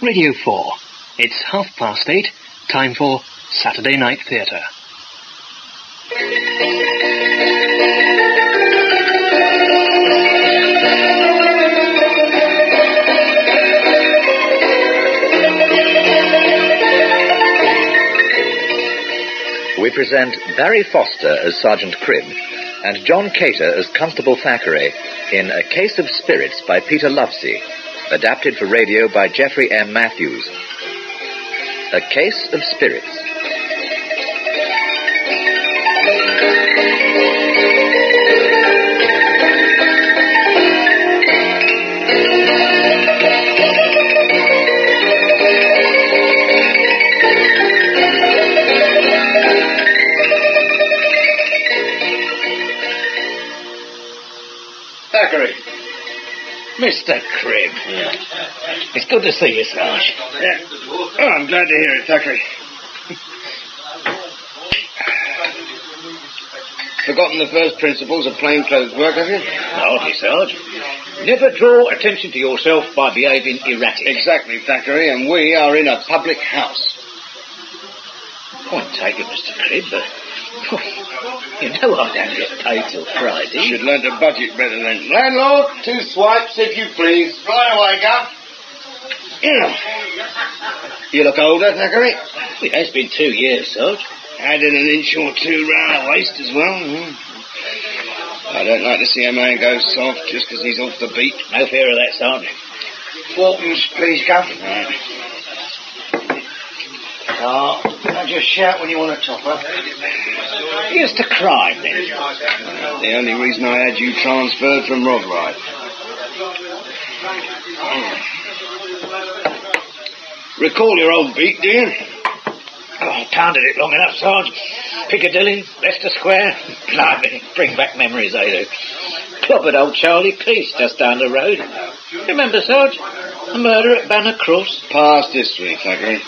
Radio 4. It's 8:30, time for Saturday Night Theatre. We present Barry Foster as Sergeant Cribb and John Cater as Constable Thackeray in A Case of Spirits by Peter Lovesey, adapted for radio by Geoffrey M. Matthews. A Case of Spirits. Thackeray. Mr. Cribb. Yeah. It's good to see you, Sarge. Yeah. Oh, I'm glad to hear it, Thackeray. Forgotten the first principles of plainclothes work, have you? Hardly, Sarge. Never draw attention to yourself by behaving erratic. Exactly, Thackeray, and we are in a public house. Point taken, Mr. Cribb, but... you know I don't get paid till Friday. Should learn to budget better then. Landlord, 2 swipes, if you please. Right away, Garth. You look older, Thackeray. It has been 2 years, Sarge. Added an inch or 2 round the waist as well. I don't like to see a man go soft just because he's off the beat. No fear of that, Sarge. 4pence, please, Garth. Right. Now just shout when you want to top up. Here's to crime, then. The only reason I had you transferred from Rotherhithe. Recall your old beat, do you? Oh, pounded it long enough, Sarge. Piccadilly, Leicester Square. Blimey, bring back memories, they do. Clobbered old Charlie Peace just down the road. Remember, Sarge? The murder at Banner Cross? Past history, Thackeray.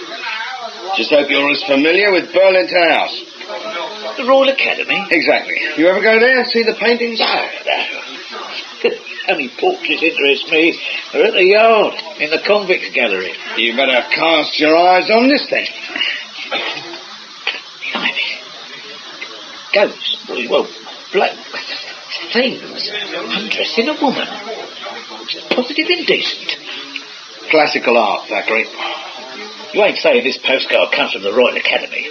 Just hope you're as familiar with Burlington House. The Royal Academy? Exactly. You ever go there, see the paintings? No. Only portraits interest me are at the yard, in the convicts' gallery. You better cast your eyes on this, then. Blimey. Ghosts, well, black things, undressing a woman. It's positive indecent. Classical art, Thackeray. You ain't saying this postcard comes from the Royal Academy?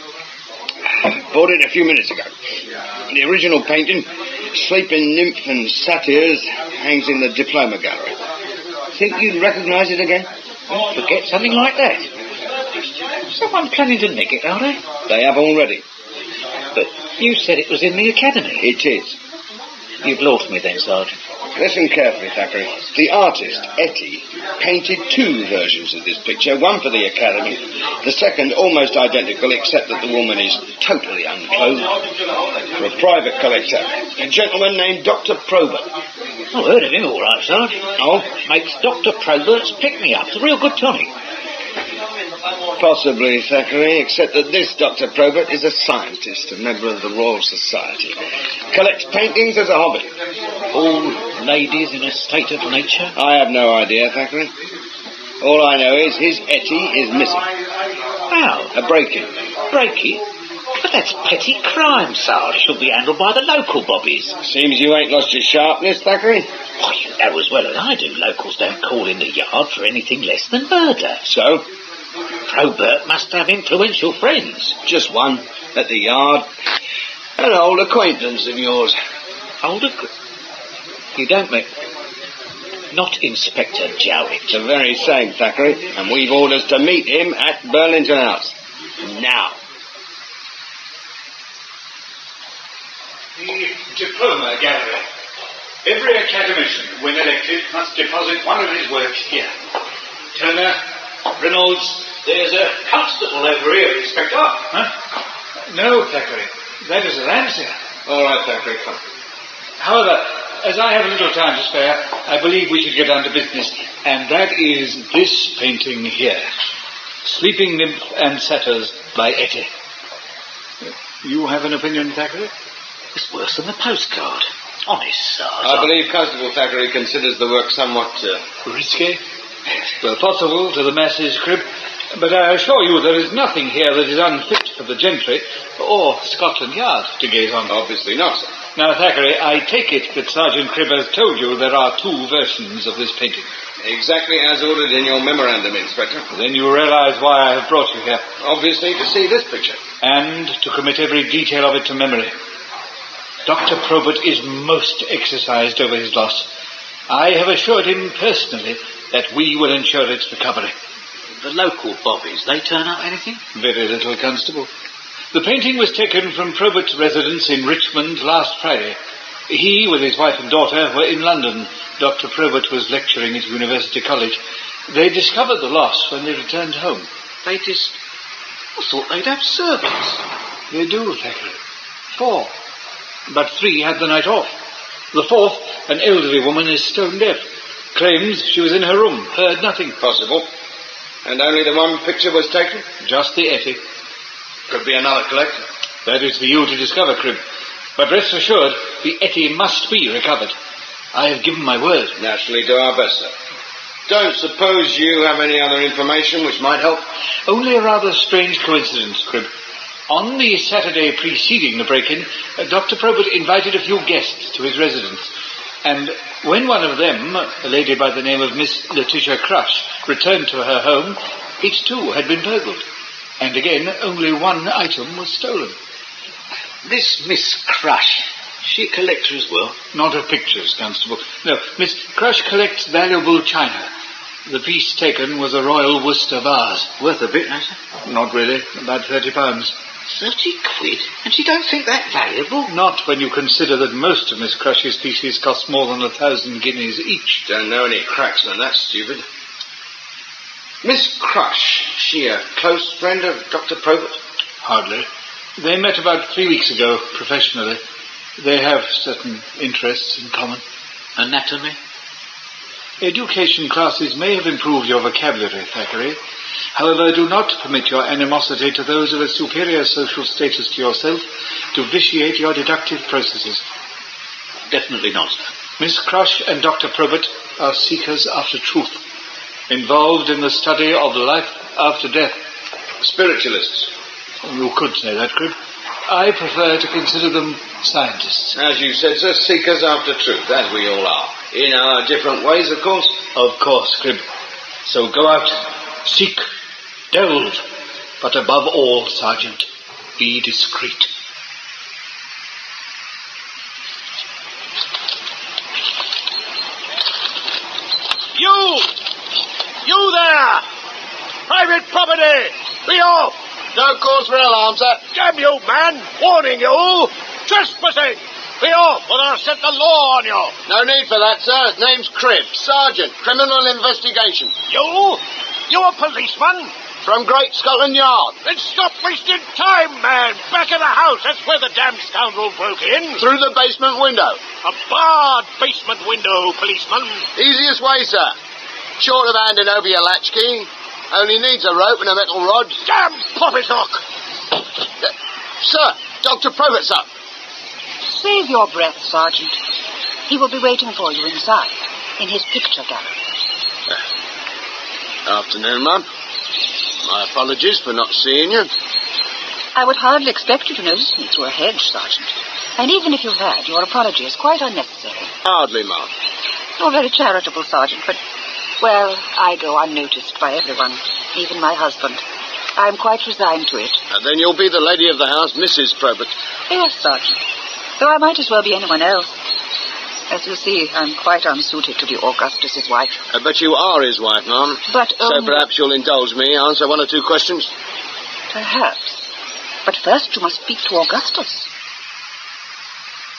Bought it a few minutes ago. The original painting, Sleeping Nymph and Satyrs, hangs in the Diploma Gallery. Think you'd recognise it again? Forget something like that. Someone planning to nick it, are they? They have already. But you said it was in the Academy. It is. You've lost me then, Sergeant. Listen carefully, Thackeray. The artist, Etty, painted 2 versions of this picture, one for the Academy, the second almost identical except that the woman is totally unclothed, for a private collector, a gentleman named Dr. Probert. I've heard of him all right, Sergeant. Oh? Makes Dr. Probert's pick-me-ups a real good tonic. Possibly, Thackeray, except that this Dr. Probert is a scientist, a member of the Royal Society. Collects paintings as a hobby. All ladies in a state of nature? I have no idea, Thackeray. All I know is his Etty is missing. How? A break-in. Break-in? But that's petty crime, Sarge. Should be handled by the local bobbies. Seems you ain't lost your sharpness, Thackeray. Why, you know as well as I do, locals don't call in the yard for anything less than murder. So? Probert must have influential friends. Just one, at the yard. An old acquaintance of yours. You don't mean... Not Inspector Jowett. The very same, Thackeray. And we've orders to meet him at Burlington House. Now. The Diploma Gallery. Every academician, when elected, must deposit one of his works here. Turner, Reynolds, there's a constable over here, Inspector. Huh? No, Thackeray. That is Ramsay. All right, Thackeray, come. However, as I have a little time to spare, I believe we should get on to business. And that is this painting here. Sleeping Nymph and Satyrs by Etty. You have an opinion, Thackeray? It's worse than the postcard. Honest, Sarge. I believe Constable Thackeray considers the work somewhat... risque? Well, possible to the masses, Cribb. But I assure you there is nothing here that is unfit for the gentry or Scotland Yard to gaze on. Obviously not, sir. Now, Thackeray, I take it that Sergeant Cribb has told you there are two versions of this painting. Exactly as ordered in your memorandum, Inspector. Then you realize why I have brought you here. Obviously to see this picture. And to commit every detail of it to memory. Dr. Probert is most exercised over his loss. I have assured him personally that we will ensure its recovery. The local bobbies, they turn up anything? Very little, Constable. The painting was taken from Probert's residence in Richmond last Friday. He, with his wife and daughter, were in London. Dr. Probert was lecturing at University College. They discovered the loss when they returned home. I thought they'd have servants. They do, Thackeray. 4. But 3 had the night off. The 4th, an elderly woman, is stone deaf. Claims she was in her room, heard nothing. Possible. And only the one picture was taken? Just the Etty. Could be another collector. That is for you to discover, Cribb. But rest assured, the Etty must be recovered. I have given my word. Naturally do our best, sir. Don't suppose you have any other information which might help? Only a rather strange coincidence, Cribb. On the Saturday preceding the break-in, Dr. Probert invited a few guests to his residence. And when one of them, a lady by the name of Miss Letitia Crush, returned to her home, it too had been burgled. And again, only one item was stolen. This Miss Crush, she a collector as well? Not of pictures, Constable. No, Miss Crush collects valuable china. The piece taken was a Royal Worcester vase. Worth a bit, has it? Not really. About £30. 30 quid? And she don't think that valuable? Not when you consider that most of Miss Crush's pieces cost more than 1,000 guineas each. Don't know any cracks on that, stupid. Miss Crush, she a close friend of Dr. Probert? Hardly. They met about 3 weeks ago, professionally. They have certain interests in common. Anatomy? Education classes may have improved your vocabulary, Thackeray. However, do not permit your animosity to those of a superior social status to yourself to vitiate your deductive processes. Definitely not. Miss Crush and Dr. Probert are seekers after truth, involved in the study of life after death. Spiritualists. You could say that, Cribb. I prefer to consider them scientists. As you said, sir, seekers after truth, as we all are. In our different ways, of course. Of course, Cribb. So go out, seek, delve, but above all, Sergeant, be discreet. You there! Private property! Be off! No cause for alarm, sir. Damn you, man! Warning you! Trespassing! Be off, or I'll set the law on you! No need for that, sir. Name's Cribb, Sergeant, Criminal Investigation. You? You a policeman? From Great Scotland Yard. Then stop wasting time, man! Back in the house, that's where the damned scoundrel broke in. Through the basement window. A barred basement window, policeman. Easiest way, sir. Short of handing over your latchkey. Only needs a rope and a metal rod. Damn poppycock! Sir, Dr. Probert's up. Save your breath, Sergeant. He will be waiting for you inside, in his picture gallery. Afternoon, Mum. My apologies for not seeing you. I would hardly expect you to notice me through a hedge, Sergeant. And even if you had, your apology is quite unnecessary. Hardly, Mum. You're very charitable, Sergeant, but, well, I go unnoticed by everyone, even my husband. I'm quite resigned to it. And then you'll be the lady of the house, Mrs. Probert. Yes, Sergeant. Though I might as well be anyone else. As you see, I'm quite unsuited to be Augustus's wife. But you are his wife, Mum. But So perhaps you'll indulge me, answer one or two questions? Perhaps. But first you must speak to Augustus.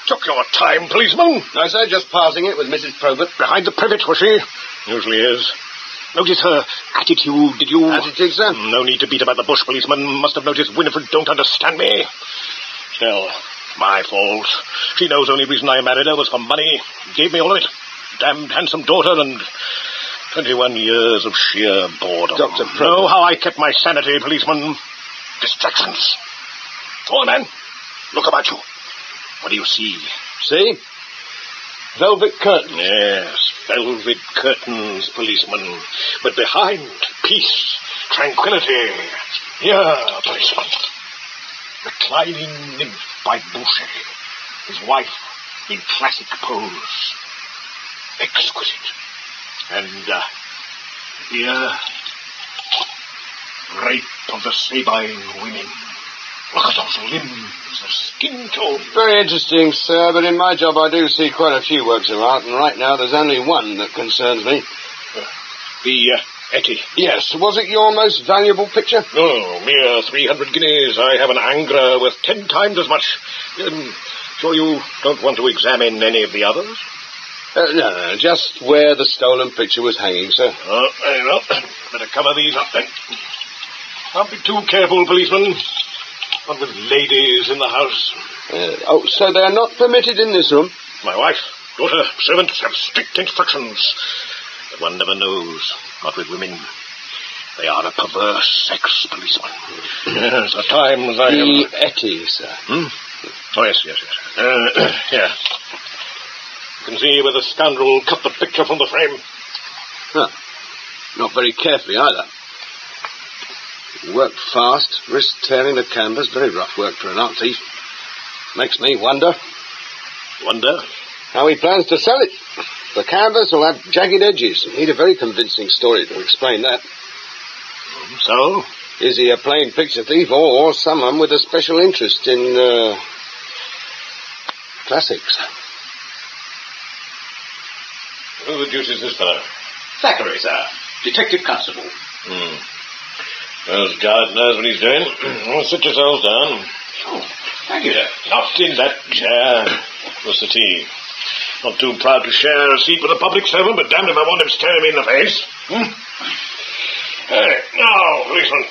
Took your time, policeman. No, sir, just passing it with Mrs. Probert. Behind the privet, was she? Usually is. Notice her attitude, did you? Attitude, sir? No need to beat about the bush, policeman. Must have noticed Winifred don't understand me. Still, my fault. She knows the only reason I married her was for money. Gave me all of it. Damned handsome daughter and 21 years of sheer boredom. Dr. Probert. Know how I kept my sanity, policeman? Distractions. Go on, man. Look about you. What do you see? See? velvet curtains. Yes, velvet curtains, policeman. But behind, peace, tranquility. Here, policeman. Reclining nymph by Boucher. His wife in classic pose. Exquisite. And, here, rape of the Sabine women. Look at those limbs, the skin tone. Very interesting, sir, but in my job I do see quite a few works of art, and right now there's only one that concerns me. The Etty. Yes, was it your most valuable picture? No, mere 300 guineas. I have an Angora worth 10 times as much. Sure you don't want to examine any of the others? No, just where the stolen picture was hanging, sir. Oh, very well. Better cover these up, then. Don't be too careful, policeman. Not with ladies in the house. So they're not permitted in this room? My wife, daughter, servants have strict instructions. But one never knows. Not with women. They are a perverse sex, policeman. Yes, at times I The Etty, sir. Oh, yes. Here. You can see where the scoundrel cut the picture from the frame. Huh. Not very carefully either. Worked fast, wrist tearing the canvas. Very rough work for an art thief. Makes me wonder. Wonder? How he plans to sell it. The canvas will have jagged edges. Need a very convincing story to explain that. So? Is he a plain picture thief or someone with a special interest in, classics? Who the deuce is this fellow? Thackeray, sir. Detective Constable. Well, Jowett knows what he's doing. Sit yourselves down. Oh, thank you, sir. Not in that chair. The settee. Not too proud to share a seat with a public servant, but damned if I want him staring me in the face. Now, policeman,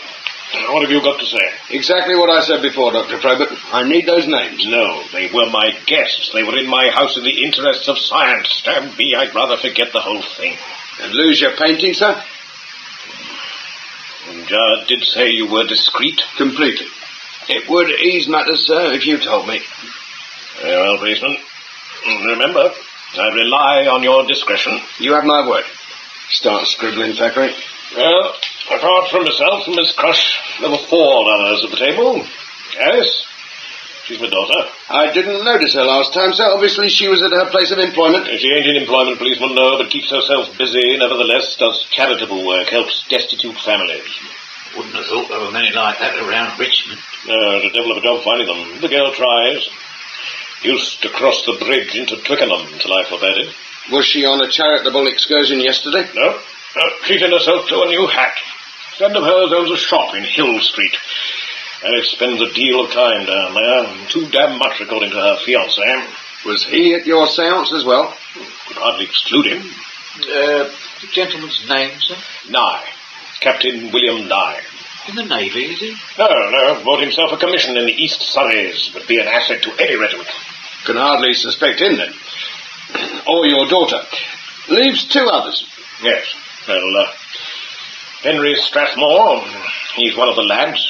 what have you got to say? Exactly what I said before, Dr. Probert. I need those names. No, they were my guests. They were in my house in the interests of science. Damn me, I'd rather forget the whole thing. And lose your painting, sir? Jowett did say you were discreet. Completely. It would ease matters, sir, if you told me. Very well, policeman. Remember, I rely on your discretion. You have my word. Start scribbling, Thackeray. Well, apart from myself and Miss Crush, there were 4 others at the table. Yes, she's my daughter. I didn't notice her last time, sir. Obviously she was at her place of employment. She ain't in employment, policeman, no, but keeps herself busy, nevertheless, does charitable work, helps destitute families. Wouldn't have thought there were many like that around Richmond. No, it's a devil of a job finding them. The girl tries. Used to cross the bridge into Twickenham till I forbade it. Was she on a charitable excursion yesterday? No. Treating herself to a new hat. A friend of hers owns a shop in Hill Street. Alice spends a deal of time down there. Too damn much, according to her fiancé. Was he at your séance as well? Could hardly exclude him. The gentleman's name, sir? Nye. Captain William Nye. In the Navy, is he? No. Bought himself a commission in the East Surreys. Would be an asset to any regiment. Can hardly suspect him, then. Or your daughter. Leaves 2 others. Yes. Well, Henry Strathmore. He's one of the lads.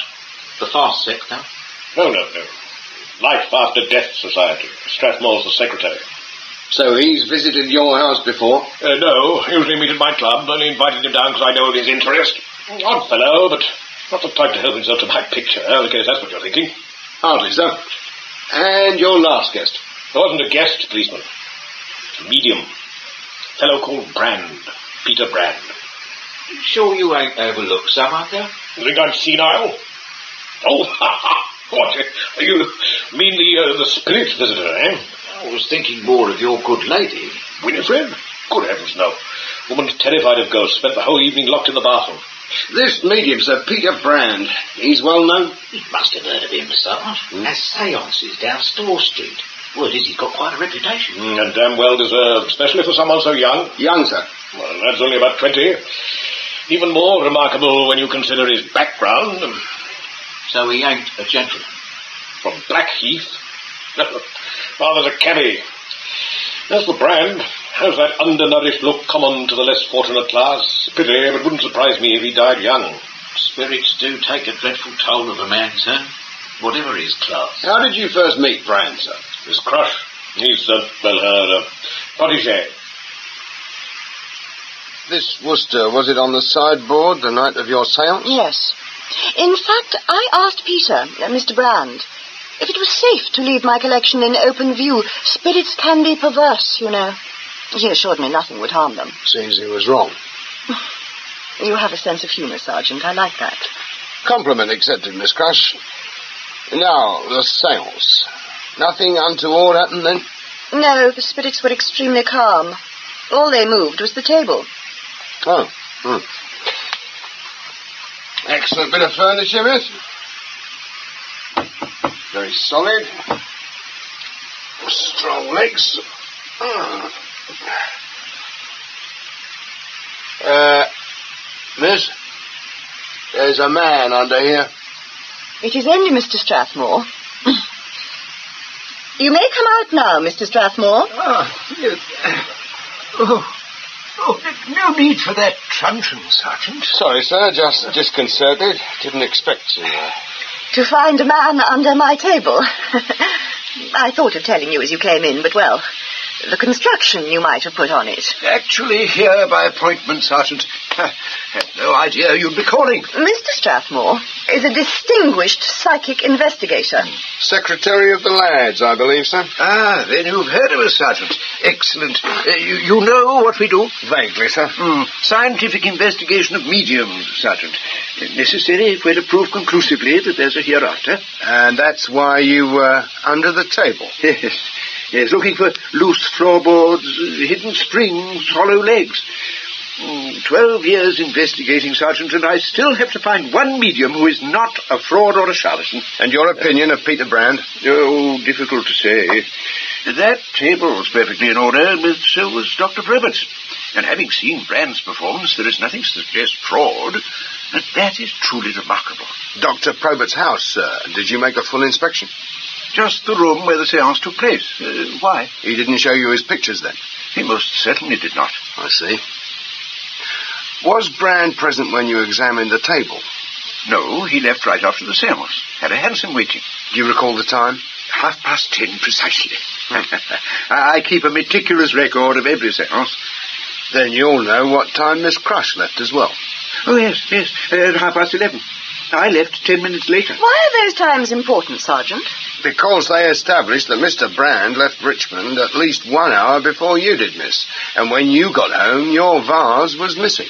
The fast sector? No. Life After Death Society. Strathmore's the secretary. So he's visited your house before? No. Usually meet at my club. Only invited him down because I know of his interest. Odd fellow, but not the type to help himself to my picture, in case that's what you're thinking. Hardly so. And your last guest? There wasn't a guest, policeman. A medium. Fellow called Brand. Peter Brand. Sure you ain't overlooked some, Uncle? You think I'm senile? Oh, what? You mean the spirit visitor, eh? I was thinking more of your good lady. Winifred? Good heavens, no. Woman terrified of ghosts, spent the whole evening locked in the bathroom. This medium, Sir Peter Brand. He's well known? You must have heard of him, Sarge. Has seances down Store Street. Word is he's got quite a reputation. And damn well deserved, especially for someone so young. Young, sir? Well, that's only about 20. Even more remarkable when you consider his background. So he ain't a gentleman? From Blackheath? Father's a cabby. As for Brand, has that undernourished look common to the less fortunate class. Pity, but wouldn't surprise me if he died young. Spirits do take a dreadful toll of a man, sir, whatever his class. How did you first meet Brand, sir? His crush. He's, What do you say? This Worcester, was it on the sideboard the night of your seance? Yes. In fact, I asked Peter, Mr. Brand, if it was safe to leave my collection in open view. Spirits can be perverse, you know. He assured me nothing would harm them. Seems he was wrong. You have a sense of humour, Sergeant. I like that. Compliment accepted, Miss Crush. Now, the seance. Nothing untoward happened then? No, the spirits were extremely calm. All they moved was the table. Oh. Excellent bit of furniture, miss. Very solid. Strong legs. Miss, there's a man under here. It is only Mr. Strathmore. You may come out now, Mr. Strathmore. Yes. No need for that truncheon, Sergeant. Sorry, sir, just disconcerted. Didn't expect to. To find a man under my table. I thought of telling you as you came in, but, well, the construction you might have put on it. Actually here by appointment, Sergeant. Had no idea you'd be calling. Mr. Strathmore is a distinguished psychic investigator. Secretary of the lads, I believe, sir. Ah, then you've heard of us, Sergeant. Excellent. You know what we do? Vaguely, sir. Scientific investigation of mediums, Sergeant. Necessary if we're to prove conclusively that there's a hereafter. And that's why you were under the table? Yes, looking for loose floorboards, hidden springs, hollow legs. 12 years investigating, Sergeant, and I still have to find one medium who is not a fraud or a charlatan. And your opinion of Peter Brand? Oh, difficult to say. That table's perfectly in order, but so was Dr. Probert's. And having seen Brand's performance, there is nothing to suggest fraud. And that is truly remarkable. Dr. Probert's house, sir. Did you make a full inspection? Just the room where the séance took place. Why? He didn't show you his pictures, then? He most certainly did not. I see. Was Brand present when you examined the table? No, he left right after the séance. Had a hansom waiting. Do you recall the time? 10:30 precisely. I keep a meticulous record of every séance. Then you'll know what time Miss Crush left as well. Oh, yes. At 11:30. I left 10 minutes later. Why are those times important, Sergeant? Because they established that Mr. Brand left Richmond at least 1 hour before you did, miss. And when you got home, your vase was missing.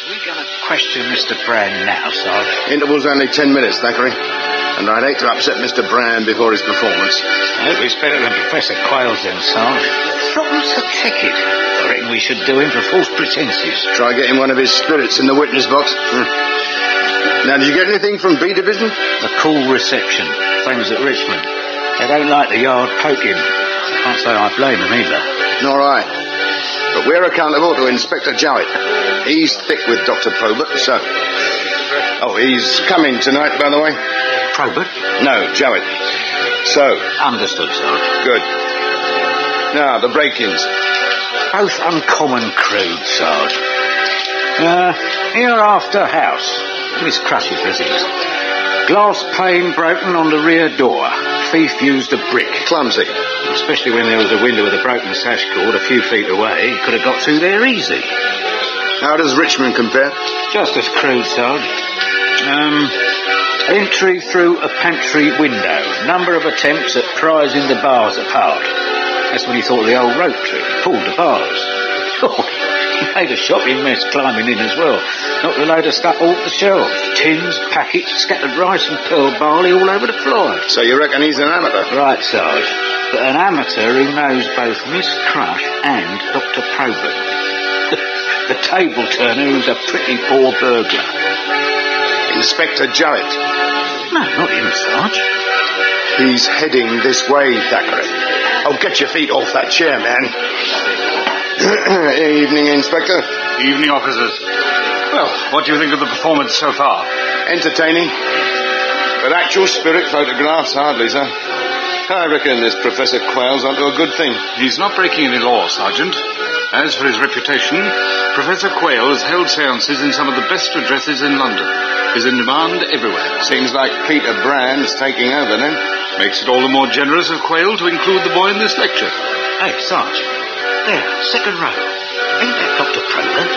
We're going to question Mr. Brand now, Sarge. Interval's only 10 minutes, Thackeray. And I'd hate to upset Mr. Brand before his performance. I hope he's better than Professor Quayle's then, Sarge. Throttles a ticket. I reckon we should do him for false pretences. Try getting one of his spirits in the witness box. Now, did you get anything from B Division? A cool reception. Friends at Richmond. They don't like the yard poking. Can't say I blame them either. Nor I. But we're accountable to Inspector Jowett. He's thick with Dr. Probert, so... Oh, he's coming tonight, by the way. Probert? No, Jowett. So... Understood, Sarge. Good. Now, the break-ins. Both uncommon crude, Sarge. Hereafter house. Miss Crush's residence. Glass pane broken on the rear door. Thief used a brick. Clumsy. Especially when there was a window with a broken sash cord a few feet away. He could have got through there easy. How does Richmond compare? Just as crude, Sarge. Entry through a pantry window. Number of attempts at prizing the bars apart. That's when he thought of the old rope trick. Pulled the bars. He made a shopping mess climbing in as well. Knocked a load of stuff off the shelves. Tins, packets, scattered rice and pearl barley all over the floor. So you reckon he's an amateur? Right, Sarge. But an amateur who knows both Miss Crush and Dr. Probert. The table turner who's a pretty poor burglar. Inspector Jowett. No, not him, Sarge. He's heading this way, Thackeray. Oh, get your feet off that chair, man. Evening, Inspector. Evening, officers. Well, what do you think of the performance so far? Entertaining. But actual spirit photographs, hardly, sir. I reckon this Professor Quayle's onto a good thing. He's not breaking any law, Sergeant. As for his reputation, Professor Quayle has held seances in some of the best addresses in London. He's in demand everywhere. Seems like Peter Brand's taking over, then. Makes it all the more generous of Quayle to include the boy in this lecture. Hey, Sarge. There, second row. Ain't that Dr. Probert?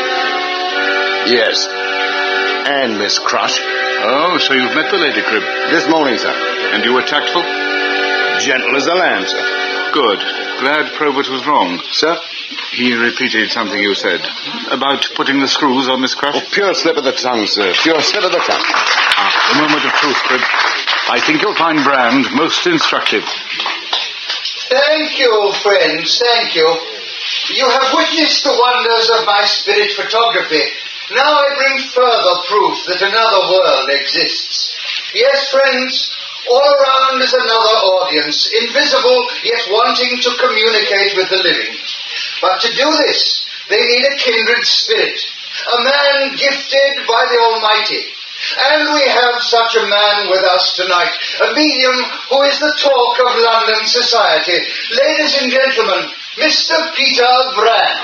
Yes. And Miss Crush. Oh, so you've met the lady, Cribb. This morning, sir. And you were tactful? Gentle as a lamb, sir. Good. Glad Probert was wrong. Sir? He repeated something you said. About putting the screws on Miss Crush? Oh, pure slip of the tongue, sir. Pure slip of the tongue. A moment of truth, Cribb. I think you'll find Brand most instructive. Thank you, friends, thank you. You have witnessed the wonders of my spirit photography. Now I bring further proof that another world exists. Yes, friends, all around is another audience, invisible yet wanting to communicate with the living. But to do this, they need a kindred spirit, a man gifted by the Almighty. And we have such a man with us tonight, a medium who is the talk of London society. Ladies and gentlemen, Mr. Peter Brand.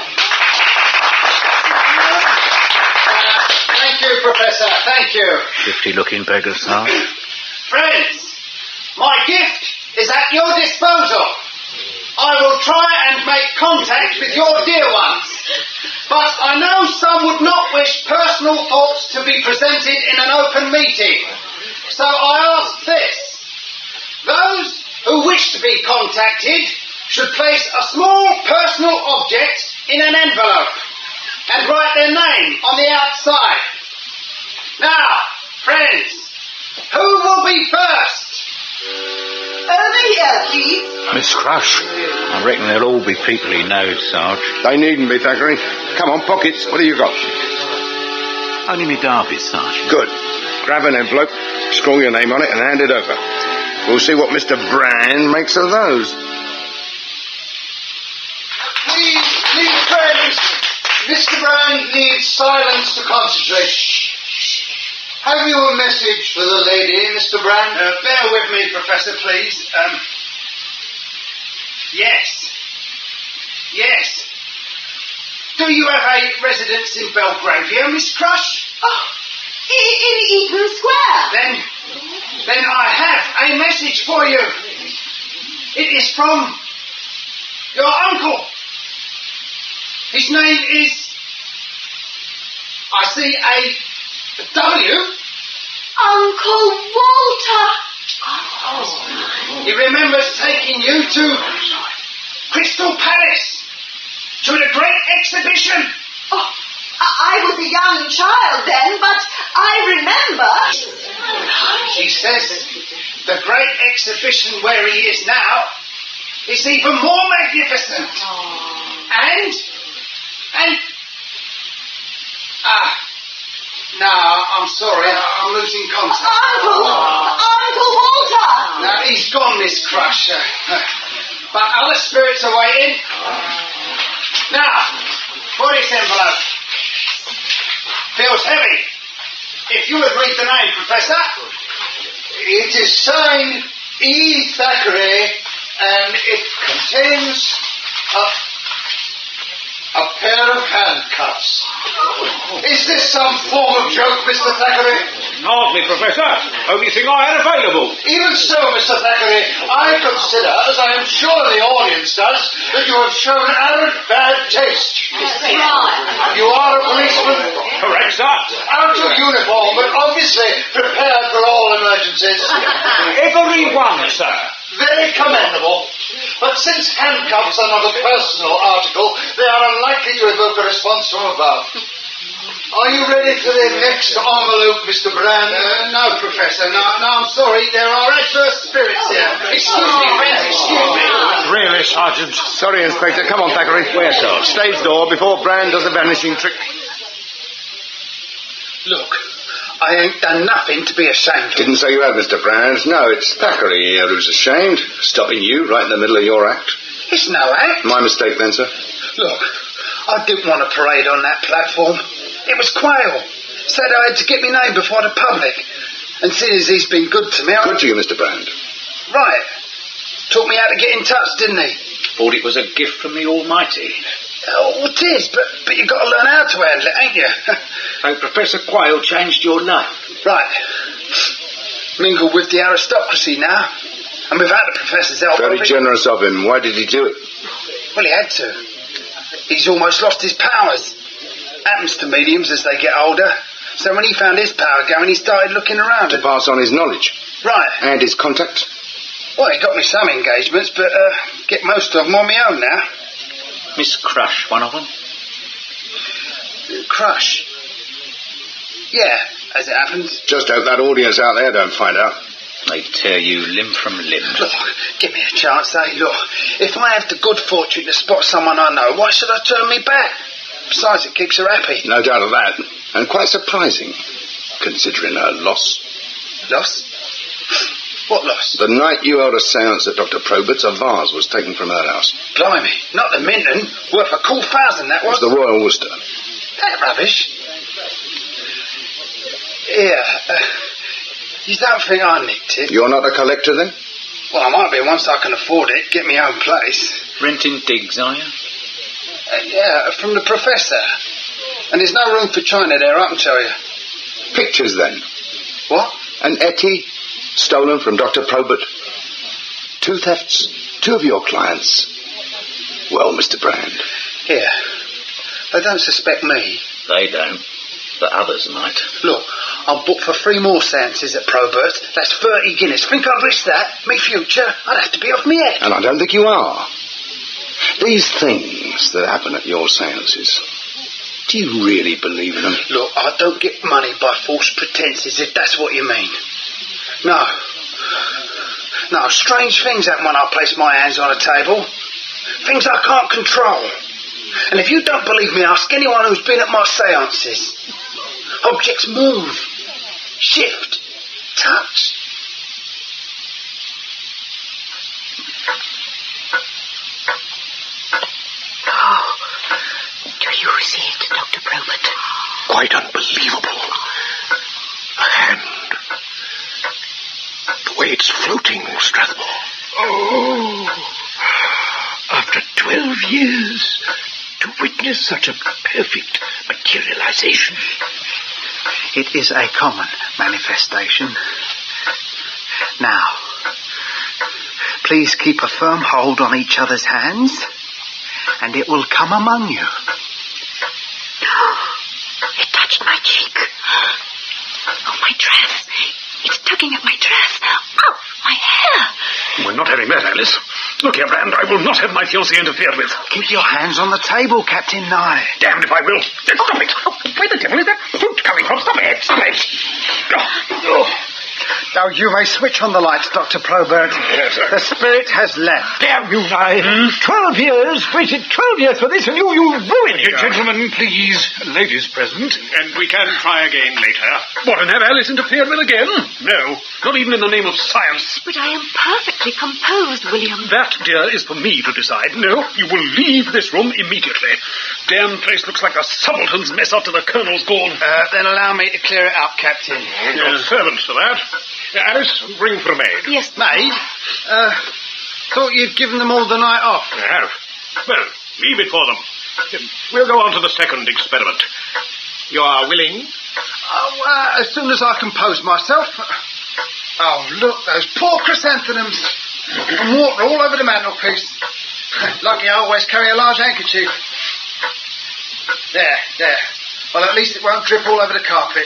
Thank you, Professor, thank you. Shifty-looking beggar, Sarge. Friends, my gift is at your disposal. I will try and make contact with your dear ones. But I know some would not wish personal thoughts to be presented in an open meeting. So I ask this. Those who wish to be contacted should place a small personal object in an envelope and write their name on the outside. Now, friends, who will be first? Over here, please. Miss Crush. I reckon they'll all be people he knows, Sarge. They needn't be, Thackeray. Come on, pockets. What have you got? Only me Derby, Sarge. Good. Grab an envelope, scrawl your name on it, and hand it over. We'll see what Mr. Brand makes of those. Please, friends, Mr. Brand needs silence to concentrate. Have you a message for the lady, Mr. Brand? Bear with me, Professor, please. Yes. Do you have a residence in Belgravia, Miss Crush? Oh, in Eaton Square. Then I have a message for you. It is from your uncle. His name is... I see a W. Uncle Walter. He remembers taking you to Crystal Palace, to the great exhibition. Oh, I was a young child then, but I remember. He says the great exhibition where he is now is even more magnificent. No, I'm sorry, I'm losing contact. Uncle Walter! No, he's gone, Miss Crush. But other spirits are waiting. Now, for this envelope. Feels heavy. If you would read the name, Professor. It is signed E. Thackeray, and it contains a pair of handcuffs. Is this some form of joke, Mr. Thackeray? Hardly, Professor. Only thing I had available. Even so, Mr. Thackeray, I consider, as I am sure the audience does, that you have shown arrant bad taste. You are a policeman. Correct, sir. Out of uniform, but obviously prepared for all emergencies. Every one, sir. Very commendable. But since handcuffs are not a personal article, they are unlikely to evoke a response from above. Are you ready for the next envelope, Mr. Brand? No, Professor. No, I'm sorry. There are adverse spirits here. Excuse me, friends. Excuse me. Really, Sergeant? Sorry, Inspector. Come on, Thackeray. Where, sir? Stage door before Brand does a vanishing trick. Look, I ain't done nothing to be ashamed of. Didn't say you had, Mr. Brand. No, it's Thackeray here who's ashamed. Stopping you right in the middle of your act. It's no act. My mistake then, sir. Look, I didn't want to parade on that platform. It was Quayle. Said I had to get my name before the public. And seeing as he's been good to me, Good to you, Mr. Brand. Right. Taught me how to get in touch, didn't he? Thought it was a gift from the Almighty. Oh, it is, but you've got to learn how to handle it, ain't you? So Professor Quayle changed your life. Right. Mingled with the aristocracy now. And without the Professor's help... Very generous of him. Why did he do it? Well, he had to. He's almost lost his powers. Happens to mediums as they get older. So when he found his power going, he started looking around. To pass on his knowledge? Right. And his contacts? Well, he got me some engagements, but get most of them on my own now. Miss Crush, one of them? Crush? Yeah, as it happens. Just hope that audience out there don't find out. They tear you limb from limb. Look, give me a chance, eh? Look, if I have the good fortune to spot someone I know, why should I turn me back? Besides, it keeps her happy. No doubt of that. And quite surprising, considering her loss. Loss? What loss? The night you held a seance at Dr. Probert's, a vase was taken from her house. Blimey, not the Minton. Worth a cool $1,000, that was. It was the Royal Worcester. That rubbish? Here, you don't think I nicked it? You're not a collector, then? Well, I might be once I can afford it, get my own place. Renting digs, are you? Yeah, from the Professor. And there's no room for China there, I can tell you. Pictures, then? What? An Etty stolen from Dr. Probert. 2 thefts, 2 of your clients. Well, Mr. Brand. Here. They don't suspect me. They don't, but others might. Look, I'm booked for 3 more seances at Probert's. That's 30 guineas. Think I'd risk that? Me future? I'd have to be off me head. And I don't think you are. These things that happen at your seances, do you really believe in them? Look, I don't get money by false pretences, if that's what you mean. No, strange things happen when I place my hands on a table. Things I can't control. And if you don't believe me, ask anyone who's been at my seances. Objects move, shift, touch. Oh, do you see it, Dr. Probert? Quite unbelievable. A hand. The way it's floating, Strathmore. Oh, after 12 years, to witness such a perfect materialization. It is a common manifestation. Now, please keep a firm hold on each other's hands, and it will come among you. It touched my cheek. Oh, my dress. It's tugging at my dress. Oh, my hair. We're not having that, Alice. Look here, Brand, I will not have my fiancée interfered with. Keep your hands on the table, Captain Nye. Damned if I will. Stop it. Where the devil is that fruit coming from? Stop it. Stop it. Oh. Now, you may switch on the lights, Dr. Probert. Yes, sir. The spirit has left. Damn you, Nye. 12 years. Waited 12 years for this, and you ruined it. Gentlemen, please. Ladies present. And we can try again later. What, and have Alice interfered with again? No, not even in the name of science. But I am perfectly composed, William. That, dear, is for me to decide. No, you will leave this room immediately. Damn place looks like a subaltern's mess after the colonel's gone. Then allow me to clear it up, Captain. Your servants for that. Alice, ring for a maid. Yes. Maid? Thought you'd given them all the night off. I have. Well, leave it for them. We'll go on to the second experiment. You are willing? Oh, as soon as I compose myself. Oh, look, those poor chrysanthemums. And water all over the mantelpiece. Lucky I always carry a large handkerchief. There. Well, at least it won't drip all over the carpet.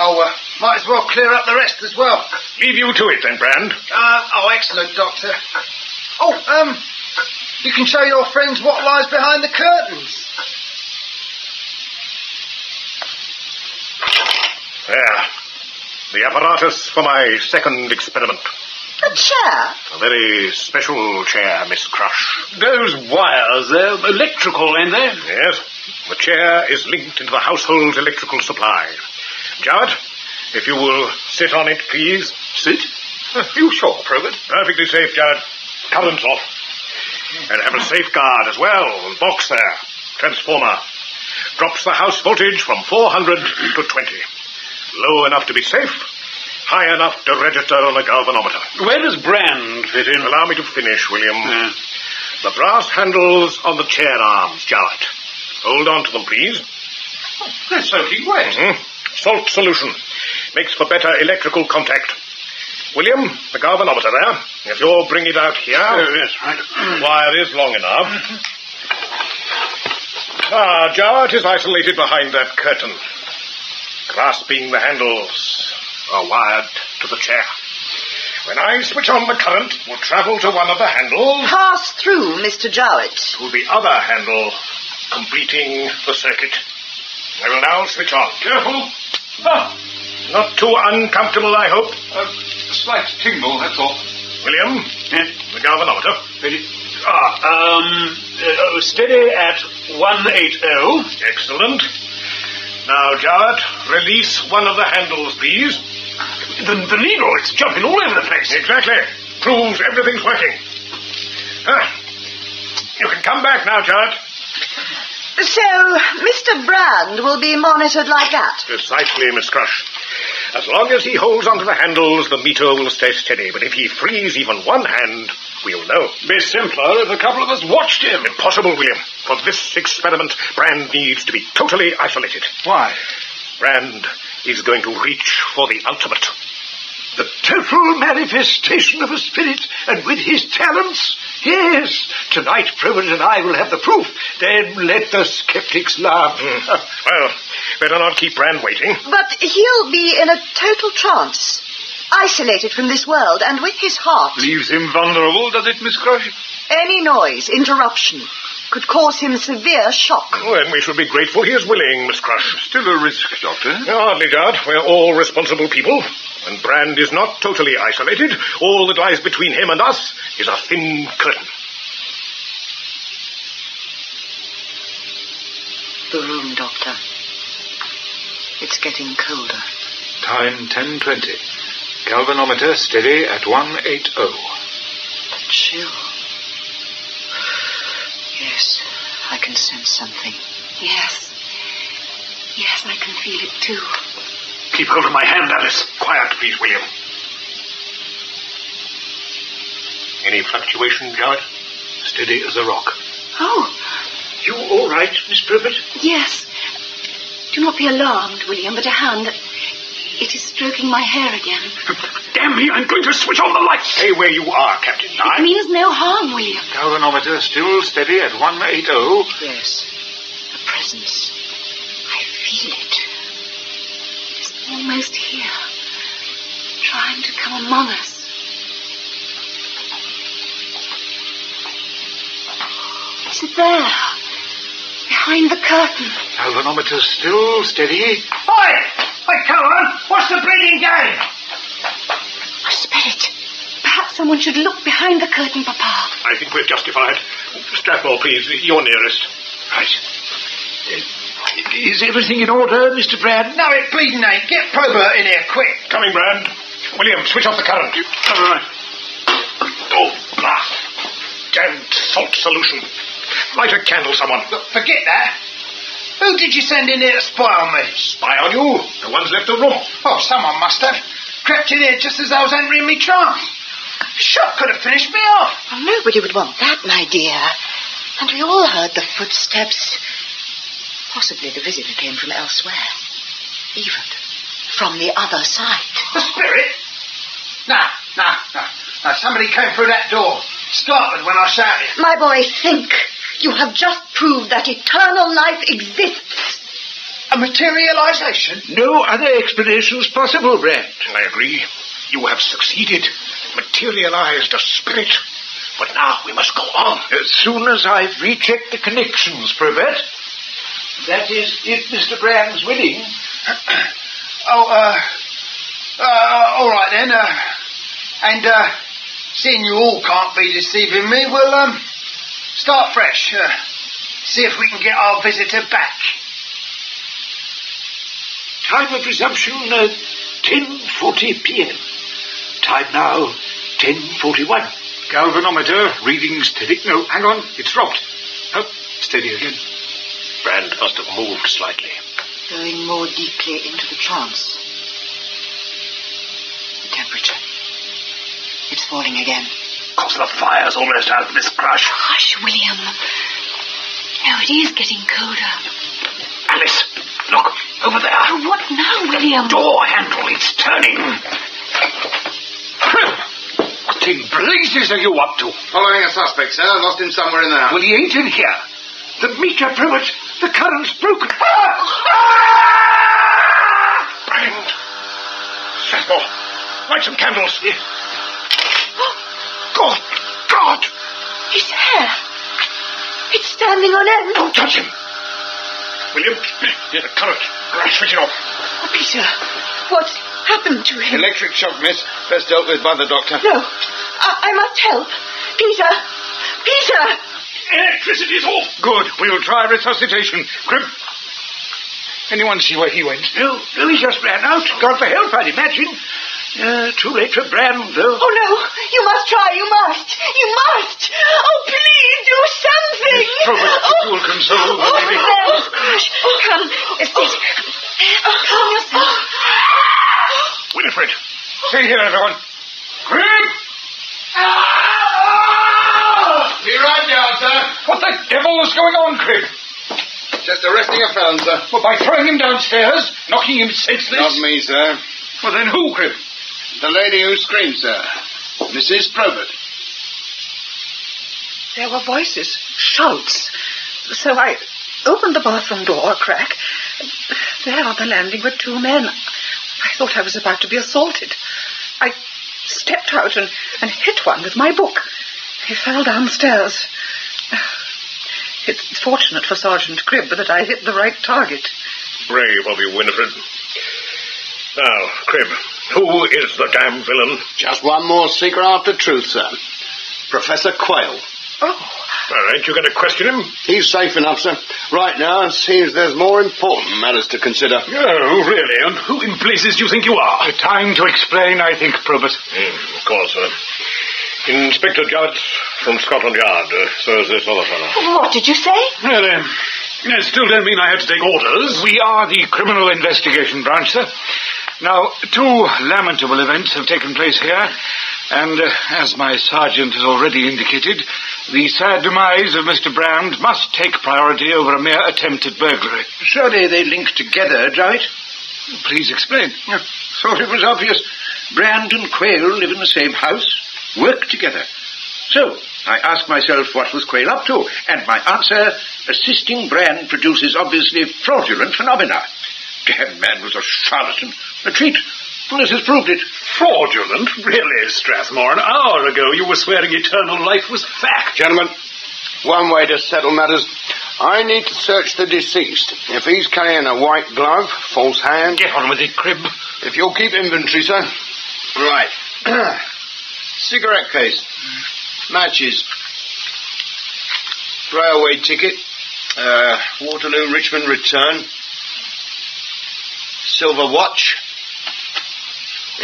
Oh, might as well clear up the rest as well. Leave you to it then, Brand. Excellent, Doctor. Oh, you can show your friends what lies behind the curtains. There. The apparatus for my second experiment. A chair? A very special chair, Miss Crush. Those wires, they're electrical, ain't they? Yes. The chair is linked into the household's electrical supply. Jowett, if you will sit on it, please. Sit? You sure, Probert? Perfectly safe, Jowett. Currents off. And have a safeguard as well. Box there. Transformer. Drops the house voltage from 400 to 20. Low enough to be safe. High enough to register on a galvanometer. Where does Brand fit in? Allow me to finish, William. The brass handles on the chair arms, Jowett. Hold on to them, please. Oh, they're soaking wet. Salt solution. Makes for better electrical contact. William, the galvanometer there. If you'll bring it out here. Yes, right. The wire is long enough. Jowett is isolated behind that curtain. Grasping the handles are wired to the chair. When I switch on the current, it will travel to one of the handles. Pass through, Mr. Jowett. To the other handle, completing the circuit. I will now switch on. Careful. Not too uncomfortable, I hope. A slight tingle, that's all. William? Yes? The galvanometer. Ready? Steady at 180. Excellent. Now, Jowett, release one of the handles, please. The needle, it's jumping all over the place. Exactly. Proves everything's working. You can come back now, Jowett. So, Mr. Brand will be monitored like that? Precisely, Miss Crush. As long as he holds onto the handles, the meter will stay steady. But if he frees even one hand, we'll know. Be simpler if a couple of us watched him. Impossible, William. For this experiment, Brand needs to be totally isolated. Why? Brand is going to reach for the ultimate. The total manifestation of a spirit, and with his talents? Yes. Tonight, Probert and I will have the proof. Then let the skeptics laugh. Well, better not keep Brand waiting. But he'll be in a total trance, isolated from this world, and with his heart. Leaves him vulnerable, does it, Miss Crush? Any noise, interruption, could cause him severe shock. Then we should be grateful he is willing, Miss Crush. Still a risk, Doctor. Hardly, Jowett. We're all responsible people. And Brand is not totally isolated. All that lies between him and us is a thin curtain. The room, Doctor. It's getting colder. Time 10:20. Galvanometer steady at 180. Chill. Yes, I can sense something. Yes. Yes, I can feel it too. Keep hold of my hand, Alice. Quiet, please, William. Any fluctuation, Jowett? Steady as a rock. Oh. You all right, Miss Probert? Yes. Do not be alarmed, William, but a hand... It is stroking my hair again. Damn me, I'm going to switch on the lights. Stay where you are, Captain. It means no harm, William. Galvanometer still steady at 180. Yes. A presence. I feel it. It's almost here. Trying to come among us. Is it there? Behind the curtain. Galvanometer still steady. Oi! Oi, come on! What's the bleeding game? A spirit. Perhaps someone should look behind the curtain, Papa. I think we're justified. Strathmore, please. You're nearest. Right. Is everything in order, Mr. Brand? No, it bleeding ain't. Get Probert in here, quick. Coming, Brand. William, switch off the current. All right. Oh, blast. Damned salt solution. Light a candle, someone. Look, forget that. Who did you send in here to spy on me? Spy on you? The one's left the room. Oh, someone must have. Crept in here just as I was entering me trance. Shot could have finished me off. Oh, nobody would want that, my dear. And we all heard the footsteps. Possibly the visitor came from elsewhere. Even from the other side. The spirit? No. Somebody came through that door. Startled when I shouted. My boy, think. You have just proved that eternal life exists. A materialization? No other explanations possible, Brand. I agree. You have succeeded. Materialized a spirit. But now we must go on. As soon as I've rechecked the connections, Probert. That is, if Mr. Brand's willing. All right then. And seeing you all can't be deceiving me, we'll start fresh. See if we can get our visitor back. Time of resumption, 10:40 p.m. Time now, 10:41. Galvanometer reading steady. No, hang on, it's dropped. Oh, steady again. Brand must have moved slightly. Going more deeply into the trance. The temperature. It's falling again. Cause the fire's almost out, Miss Crush. Hush, William. No, it is getting colder. Alice, look, over there. Oh, what now, William? Door handle, it's turning. in blazes are you up to? Following a suspect, sir. Lost him somewhere in the house. Well, he ain't in here. The meter, Probert. The current's broken. Brand. Strathmore, light some candles. Yeah. God! God! His hair. It's standing on end. Don't touch him. William, near the current. Switch it off. Oh, Peter, what's happened to him? Electric shock, miss. Best dealt with by the doctor. No, I must help. Peter! Peter! Electricity's off. Good. We'll try resuscitation. Cribb. Anyone see where he went? No, he just ran out. Gone for help, I'd imagine. Too late for Brand, though. Oh, no. You must try. You must. You must. Oh, please do something. Miss Probert, if you'll console the baby. Oh, gosh. Come. Sit. Calm yourself. Winifred. Stay here, everyone. Cribb! Be right down, sir. What the devil is going on, Cribb? Just arresting a felon, sir. Well, by throwing him downstairs, knocking him senseless? Not me, sir. Well, then who, Cribb? The lady who screamed, sir. Mrs. Probert. There were voices, shouts. So I opened the bathroom door a crack. There on the landing were two men. I thought I was about to be assaulted. I stepped out and hit one with my book. He fell downstairs. It's fortunate for Sergeant Cribb that I hit the right target. Brave of you, Winifred. Now, Cribb, who is the damn villain? Just one more seeker after truth, sir. Professor Quayle. Oh. Well, ain't you going to question him? He's safe enough, sir. Right now, it seems there's more important matters to consider. Oh, really? And who in blazes do you think you are? Time to explain, I think, Probert. Of course, sir. Inspector Jowett from Scotland Yard. So is this other fellow. What did you say? Well, it still don't mean I have to take orders. We are the Criminal Investigation Branch, sir. Now, two lamentable events have taken place here, and as my sergeant has already indicated, the sad demise of Mr. Brand must take priority over a mere attempt at burglary. Surely they link together, Jowett? Please explain. Thought it was obvious. Brand and Quayle live in the same house, work together. So, I asked myself what was Quayle up to, and my answer, assisting Brand produces obviously fraudulent phenomena. Damn man was a charlatan, a cheat. This has proved it. Fraudulent? Really, Strathmore? An hour ago you were swearing eternal life was fact. Gentlemen, one way to settle matters. I need to search the deceased. If he's carrying a white glove, false hand... Get on with it, Cribb. If you'll keep inventory, sir. Right. Cigarette case. Matches. Railway ticket. Waterloo-Richmond return. Silver watch.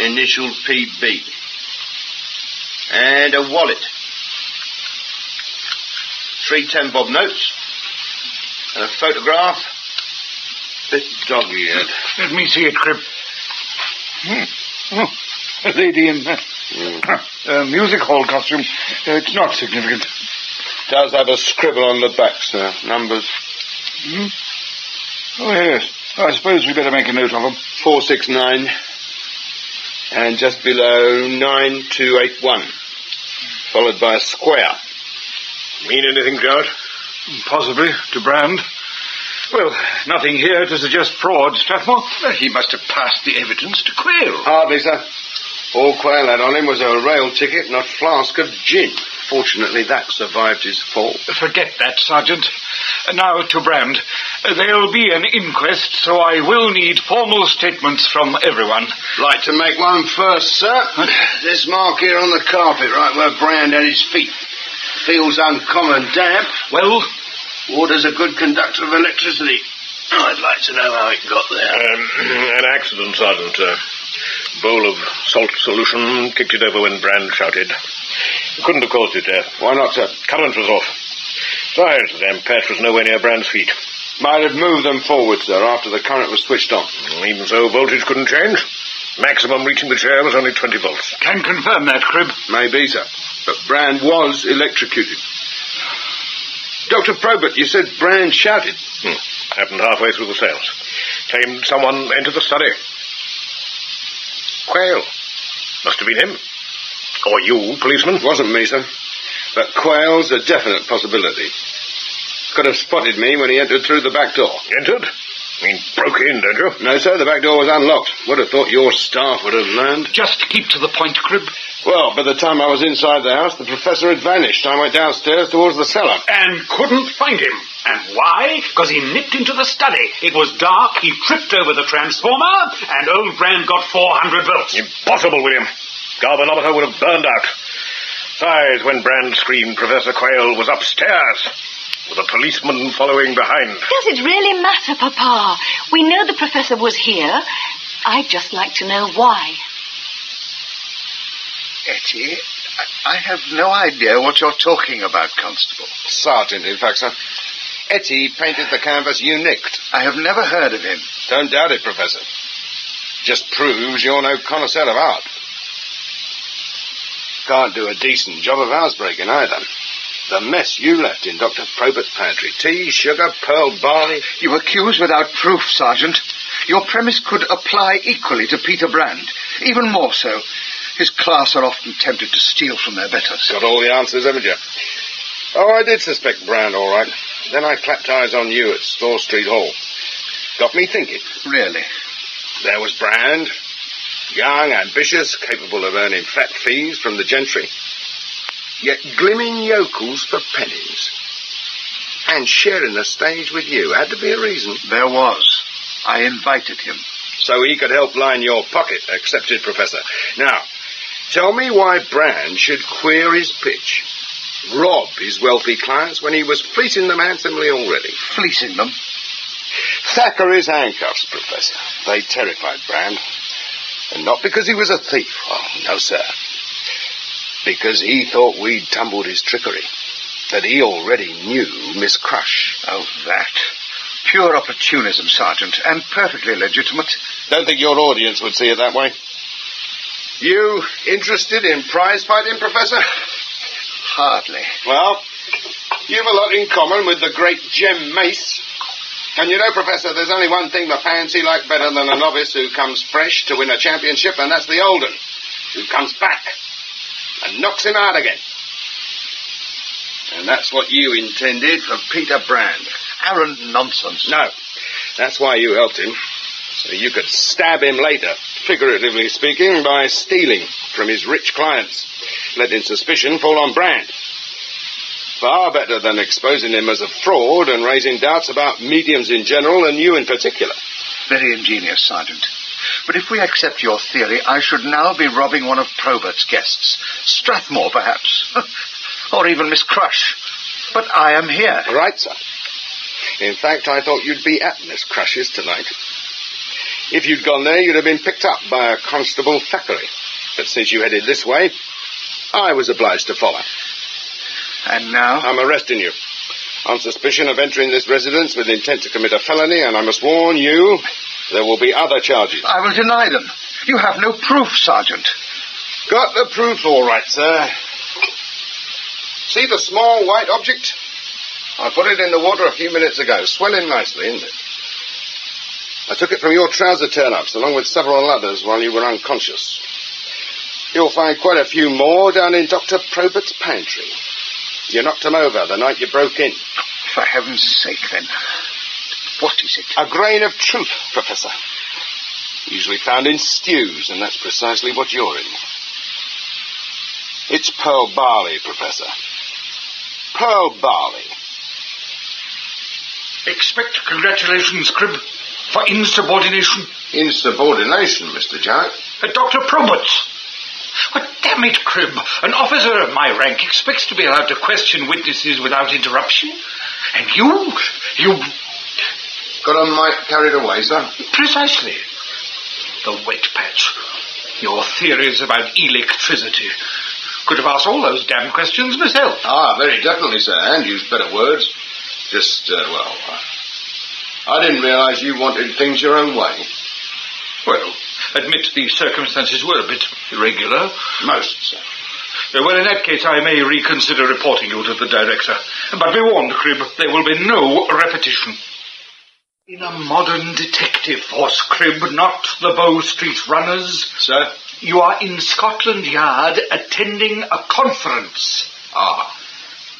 Initial PB. And a wallet. 3 10-bob notes. And a photograph. Bit dog-eared. Let me see it, Cribb. Oh, a lady in a music hall costume. It's not significant. Does have a scribble on the back, sir. Numbers. Oh, yes. I suppose we better make a note of them. 469. And just below 9281. Followed by a square. Mean anything, Jowett? Possibly, to Brand. Well, nothing here to suggest fraud, Strathmore. He must have passed the evidence to Quayle. Hardly, sir. All Quayle had on him was a rail ticket and a flask of gin. Fortunately, that survived his fall. Forget that, Sergeant. Now to Brand. There'll be an inquest, so I will need formal statements from everyone. Like to make one first, sir? This mark here on the carpet, right where Brand had his feet. Feels uncommon damp. Well? Water's a good conductor of electricity. I'd like to know how it got there. An accident, Sergeant. Bowl of salt solution kicked it over when Brand shouted. Couldn't have caused it death. Why not, sir? Current was off. Besides, the damn patch was nowhere near Brand's feet. Might have moved them forward, sir, after the current was switched on. Even so, voltage couldn't change. Maximum reaching the chair was only 20 volts. Can confirm that, Cribb. Maybe, sir. But Brand was electrocuted. Dr. Probert, you said Brand shouted. Happened halfway through the seance. Claimed someone entered the study. Quayle. Must have been him. Or you, policeman? Wasn't me, sir. But Quayle's a definite possibility. Could have spotted me when he entered through the back door. Entered? I mean, broke in, don't you? No, sir, the back door was unlocked. Would have thought your staff would have learned. Just keep to the point, Cribb. Well, by the time I was inside the house, the professor had vanished. I went downstairs towards the cellar. And couldn't find him. And why? Because he nipped into the study. It was dark, he tripped over the transformer, and old Brand got 400 volts. Impossible, William. Galvanometer would have burned out. Besides, when Brand screamed, Professor Quayle was upstairs, with a policeman following behind. Does it really matter, Papa? We know the professor was here. I'd just like to know why. Etty, I have no idea what you're talking about, Constable. Sergeant, in fact, sir. Etty painted the canvas you nicked. I have never heard of him. Don't doubt it, Professor. Just proves you're no connoisseur of art. Can't do a decent job of housebreaking either. The mess you left in Dr. Probert's pantry. Tea, sugar, pearl barley. You accuse without proof, Sergeant. Your premise could apply equally to Peter Brand. Even more so. His class are often tempted to steal from their betters. Got all the answers, haven't you? Oh, I did suspect Brand, all right. Then I clapped eyes on you at Store Street Hall. Got me thinking. Really? There was Brand. Young, ambitious, capable of earning fat fees from the gentry. Yet glimming yokels for pennies. And sharing the stage with you. Had to be a reason. There was. I invited him. So he could help line your pocket. Accepted, Professor. Now, tell me why Brand should queer his pitch. Rob his wealthy clients when he was fleecing them handsomely already. Fleecing them? Thackeray's handcuffs, Professor. They terrified Brand. And not because he was a thief. Oh, no, sir. Because he thought we'd tumbled his trickery. That he already knew Miss Crush. Oh, that. Pure opportunism, Sergeant, and perfectly legitimate. Don't think your audience would see it that way. You interested in prize fighting, Professor? Hardly. Well, you've a lot in common with the great Gem Mace. And you know, Professor, there's only one thing the fancy like better than a novice who comes fresh to win a championship, and that's the old un, who comes back and knocks him out again. And that's what you intended for Peter Brand. Arrant nonsense. No, that's why you helped him, so you could stab him later, figuratively speaking, by stealing from his rich clients, letting suspicion fall on Brand. Far better than exposing him as a fraud and raising doubts about mediums in general and you in particular. Very ingenious, Sergeant. But if we accept your theory, I should now be robbing one of Probert's guests. Strathmore, perhaps. Or even Miss Crush. But I am here. Right, sir. In fact, I thought you'd be at Miss Crush's tonight. If you'd gone there, you'd have been picked up by a Constable Thackeray. But since you headed this way, I was obliged to follow. And now? I'm arresting you on suspicion of entering this residence with intent to commit a felony, and I must warn you, there will be other charges. I will deny them. You have no proof, Sergeant. Got the proof all right, sir. See the small white object? I put it in the water a few minutes ago. Swelling nicely, isn't it? I took it from your trouser turn-ups, along with several others, while you were unconscious. You'll find quite a few more down in Dr. Probert's pantry. You knocked them over the night you broke in. For heaven's sake, then. What is it? A grain of truth, Professor. Usually found in stews, and that's precisely what you're in. It's pearl barley, Professor. Pearl barley. Expect congratulations, Cribb, for insubordination. Insubordination, Mr. Jowett? Dr. Probert's. But damn it, Cribb, an officer of my rank expects to be allowed to question witnesses without interruption. And you... Got a mite carried away, sir? Precisely. The wet patch. Your theories about electricity. Could have asked all those damn questions myself. Ah, very definitely, sir, and used better words. Just, I didn't realize you wanted things your own way. Well, admit the circumstances were a bit irregular. Most, sir. Well, in that case, I may reconsider reporting you to the director. But be warned, Cribb, there will be no repetition. In a modern detective force, Cribb, not the Bow Street runners. Sir? You are in Scotland Yard attending a conference. Ah.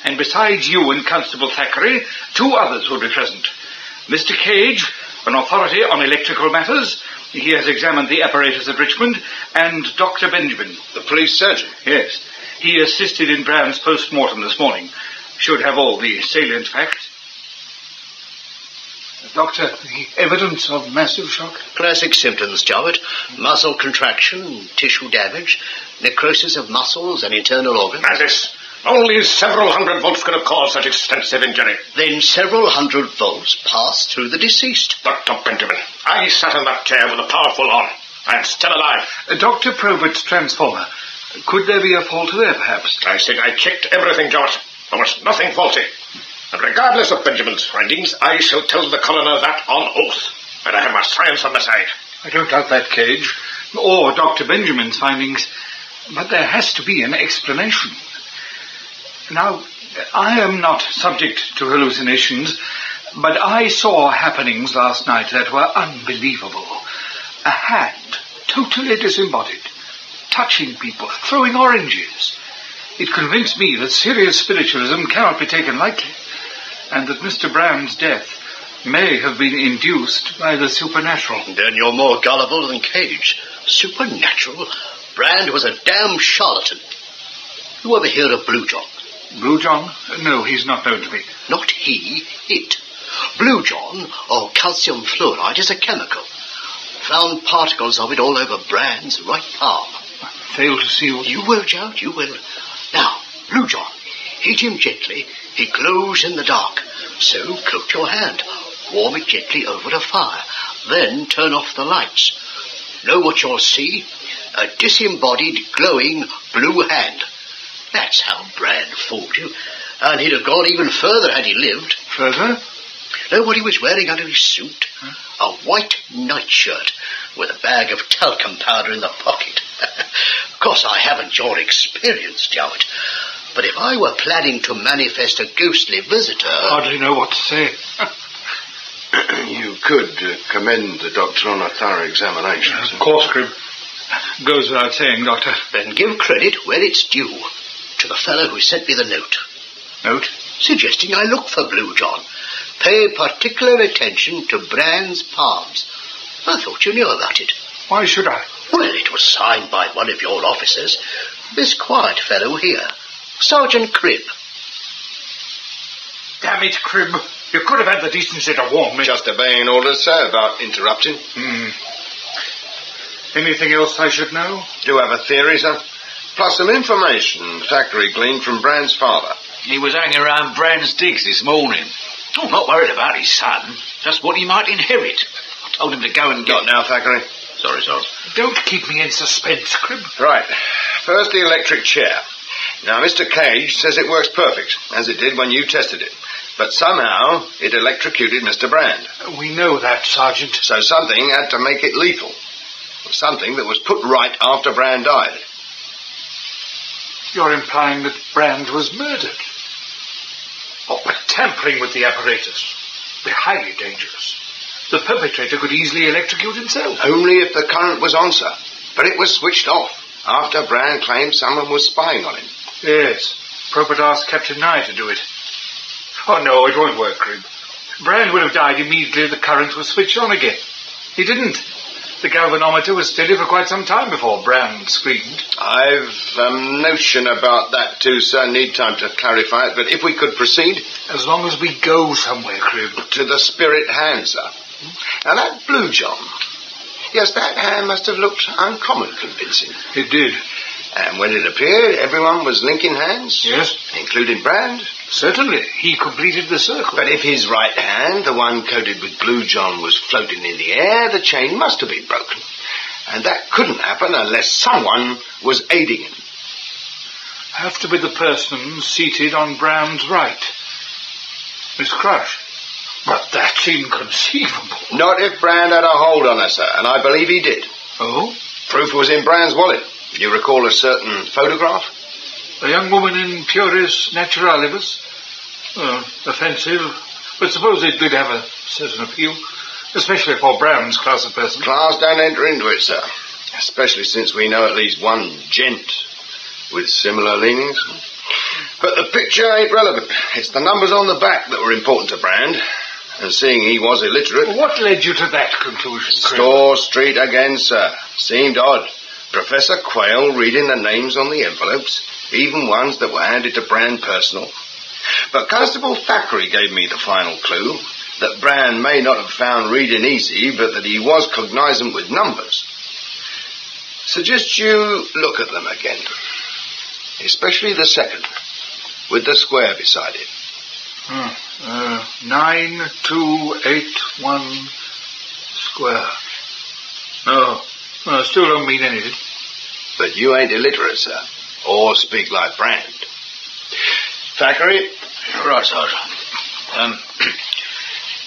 And besides you and Constable Thackeray, 2 others will be present. Mr. Cage, an authority on electrical matters. He has examined the apparatus at Richmond. And Dr. Benjamin. The police surgeon? Yes. He assisted in Brand's post-mortem this morning. Should have all the salient facts. Doctor, the evidence of massive shock? Classic symptoms, Jowett. Muscle contraction, tissue damage, necrosis of muscles and internal organs. Madness! Only several hundred volts could have caused such extensive injury. Then several hundred volts passed through the deceased. Dr. Benjamin, I sat in that chair with a powerful on. I am still alive. Dr. Probert's transformer. Could there be a fault there, perhaps? I said I checked everything, Jowett. There was nothing faulty. And regardless of Benjamin's findings, I shall tell the coroner that on oath. And I have my science on my side. I don't doubt that, Cage. Or Dr. Benjamin's findings. But there has to be an explanation. Now, I am not subject to hallucinations, but I saw happenings last night that were unbelievable. A hand, totally disembodied, touching people, throwing oranges. It convinced me that serious spiritualism cannot be taken lightly, and that Mr. Brand's death may have been induced by the supernatural. Then you're more gullible than Cage. Supernatural? Brand was a damn charlatan. You ever hear of Blue John? Blue John? No, he's not known to me. Not he, it. Blue John, or calcium fluoride, is a chemical. Found particles of it all over Brand's right palm. I fail to see what... You will, Jowett, you will. Now, Blue John, heat him gently. He glows in the dark. So coat your hand. Warm it gently over the fire. Then turn off the lights. Know what you'll see? A disembodied, glowing blue hand. That's how Brand fooled you. And he'd have gone even further had he lived. Further? Know what he was wearing under his suit? A white nightshirt with a bag of talcum powder in the pocket. Of course, I haven't your experience, Jowett. But if I were planning to manifest a ghostly visitor... Hardly know what to say. You could commend the doctor on a thorough examination. Of course, Cribb. Goes without saying, Doctor. Then give credit where it's due. To the fellow who sent me the note. Note? Suggesting I look for Blue John. Pay particular attention to Brand's palms. I thought you knew about it. Why should I? Well, it was signed by one of your officers. This quiet fellow here. Sergeant Cribb. Damn it, Cribb. You could have had the decency to warn me. Just obeying orders, sir, about interrupting. Anything else I should know? Do have a theory, sir? Plus some information Thackeray gleaned from Brand's father. He was hanging around Brand's digs this morning. Oh, not worried about his son. Just what he might inherit. I told him to go and get... Not now, Thackeray. Sorry, Sarge. Don't keep me in suspense, Cribb. Right. First, the electric chair. Now, Mr. Cage says it works perfect, as it did when you tested it. But somehow, it electrocuted Mr. Brand. We know that, Sergeant. So something had to make it lethal. Something that was put right after Brand died. You're implying that Brand was murdered. Oh, but tampering with the apparatus. Be highly dangerous. The perpetrator could easily electrocute himself. Only if the current was on, sir. But it was switched off after Brand claimed someone was spying on him. Yes. Probert asked Captain Nye to do it. Oh, no, it won't work, Cribb. Brand would have died immediately the current was switched on again. He didn't. The galvanometer was steady for quite some time before Brand screamed. I've a notion about that too, sir. Need time to clarify it, but if we could proceed... As long as we go somewhere, Cribb. To the spirit hand, sir. Now, that Blue John... Yes, that hand must have looked uncommon convincing. It did. And when it appeared, everyone was linking hands? Yes. Including Brand? Certainly. He completed the circle. But if his right hand, the one coated with Blue John, was floating in the air, the chain must have been broken. And that couldn't happen unless someone was aiding him. Have to be the person seated on Brand's right. Miss Crush. But that's inconceivable. Not if Brand had a hold on her, sir, and I believe he did. Oh? Proof was in Brand's wallet. You recall a certain photograph? A young woman in puris naturalibus. Offensive, but suppose it did have a certain appeal, especially for Brand's class of person. Class don't enter into it, sir. especially since we know at least one gent with similar leanings. But the picture ain't relevant. It's the numbers on the back that were important to Brand. And seeing he was illiterate... What led you to that conclusion, Cribb? Store Street again, sir. Seemed odd. Professor Quayle reading the names on the envelopes, even ones that were handed to Brand personal. But Constable Thackeray gave me the final clue, that Brand may not have found reading easy, but that he was cognizant with numbers. Suggest you look at them again. Especially the second, with the square beside it. 9281 square. No, still don't mean anything. But you ain't illiterate, sir, or speak like Brand. Thackeray? Right, Sergeant.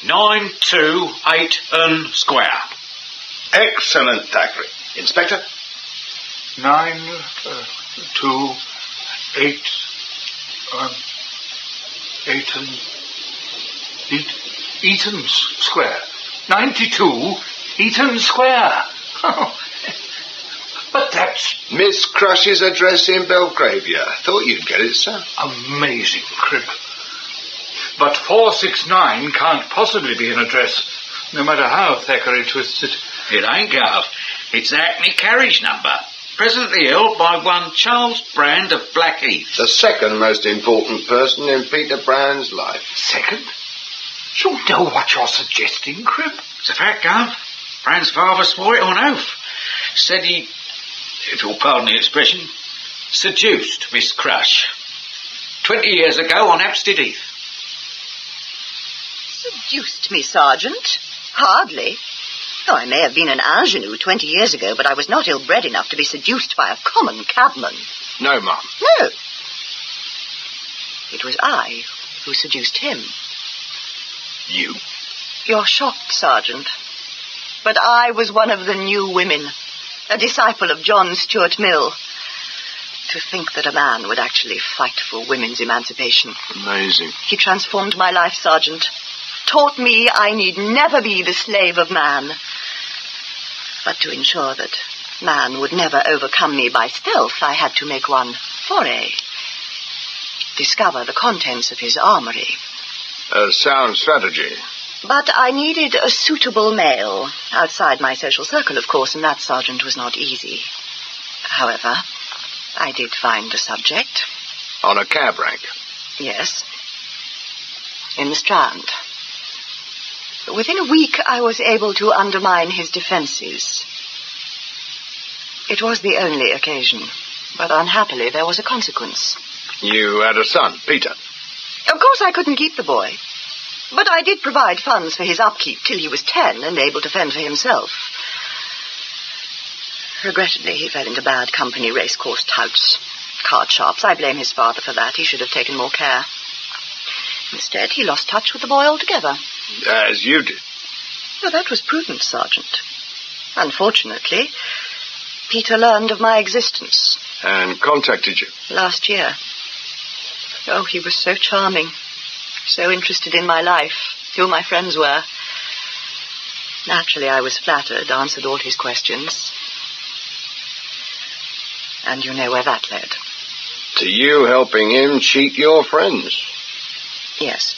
928 square. Excellent, Thackeray. Inspector? 928 Eaton's Square. 92 Eaton Square. But that's... Miss Crush's address in Belgravia. Thought you'd get it, sir. Amazing, Cribb. But 469 can't possibly be an address, no matter how Thackeray twists it. It ain't, Garth. It's the Hackney carriage number. Presently held by one Charles Brand of Blackheath. The second most important person in Peter Brand's life. Second? You know what you're suggesting, Cribb? It's a fact, Garth. Brand's father swore it on oath. Said he, if you'll pardon the expression, seduced Miss Crush. 20 years ago on Hampstead Heath. Seduced me, Sergeant? Hardly. Oh, I may have been an ingenue 20 years ago, but I was not ill-bred enough to be seduced by a common cabman. No, Mum. No. It was I who seduced him. You? You're shocked, Sergeant. But I was one of the new women, a disciple of John Stuart Mill. To think that a man would actually fight for women's emancipation. Amazing. He transformed my life, Sergeant. Taught me I need never be the slave of man. But to ensure that man would never overcome me by stealth, I had to make one foray. Discover the contents of his armory. A sound strategy. But I needed a suitable male, outside my social circle, of course, and that, Sergeant, was not easy. However, I did find a subject. On a cab rank? Yes. In the Strand. Within a week, I was able to undermine his defences. It was the only occasion, but unhappily there was a consequence. You had a son, Peter. Of course I couldn't keep the boy, but I did provide funds for his upkeep till he was 10 and able to fend for himself. Regrettably, he fell into bad company, racecourse touts, card sharps. I blame his father for that. He should have taken more care. Instead, he lost touch with the boy altogether. As you did. Well, that was prudent, Sergeant. Unfortunately, Peter learned of my existence. And contacted you? Last year. Oh, he was so charming. So interested in my life. Who my friends were. Naturally, I was flattered, answered all his questions. And you know where that led. To you helping him cheat your friends? Yes.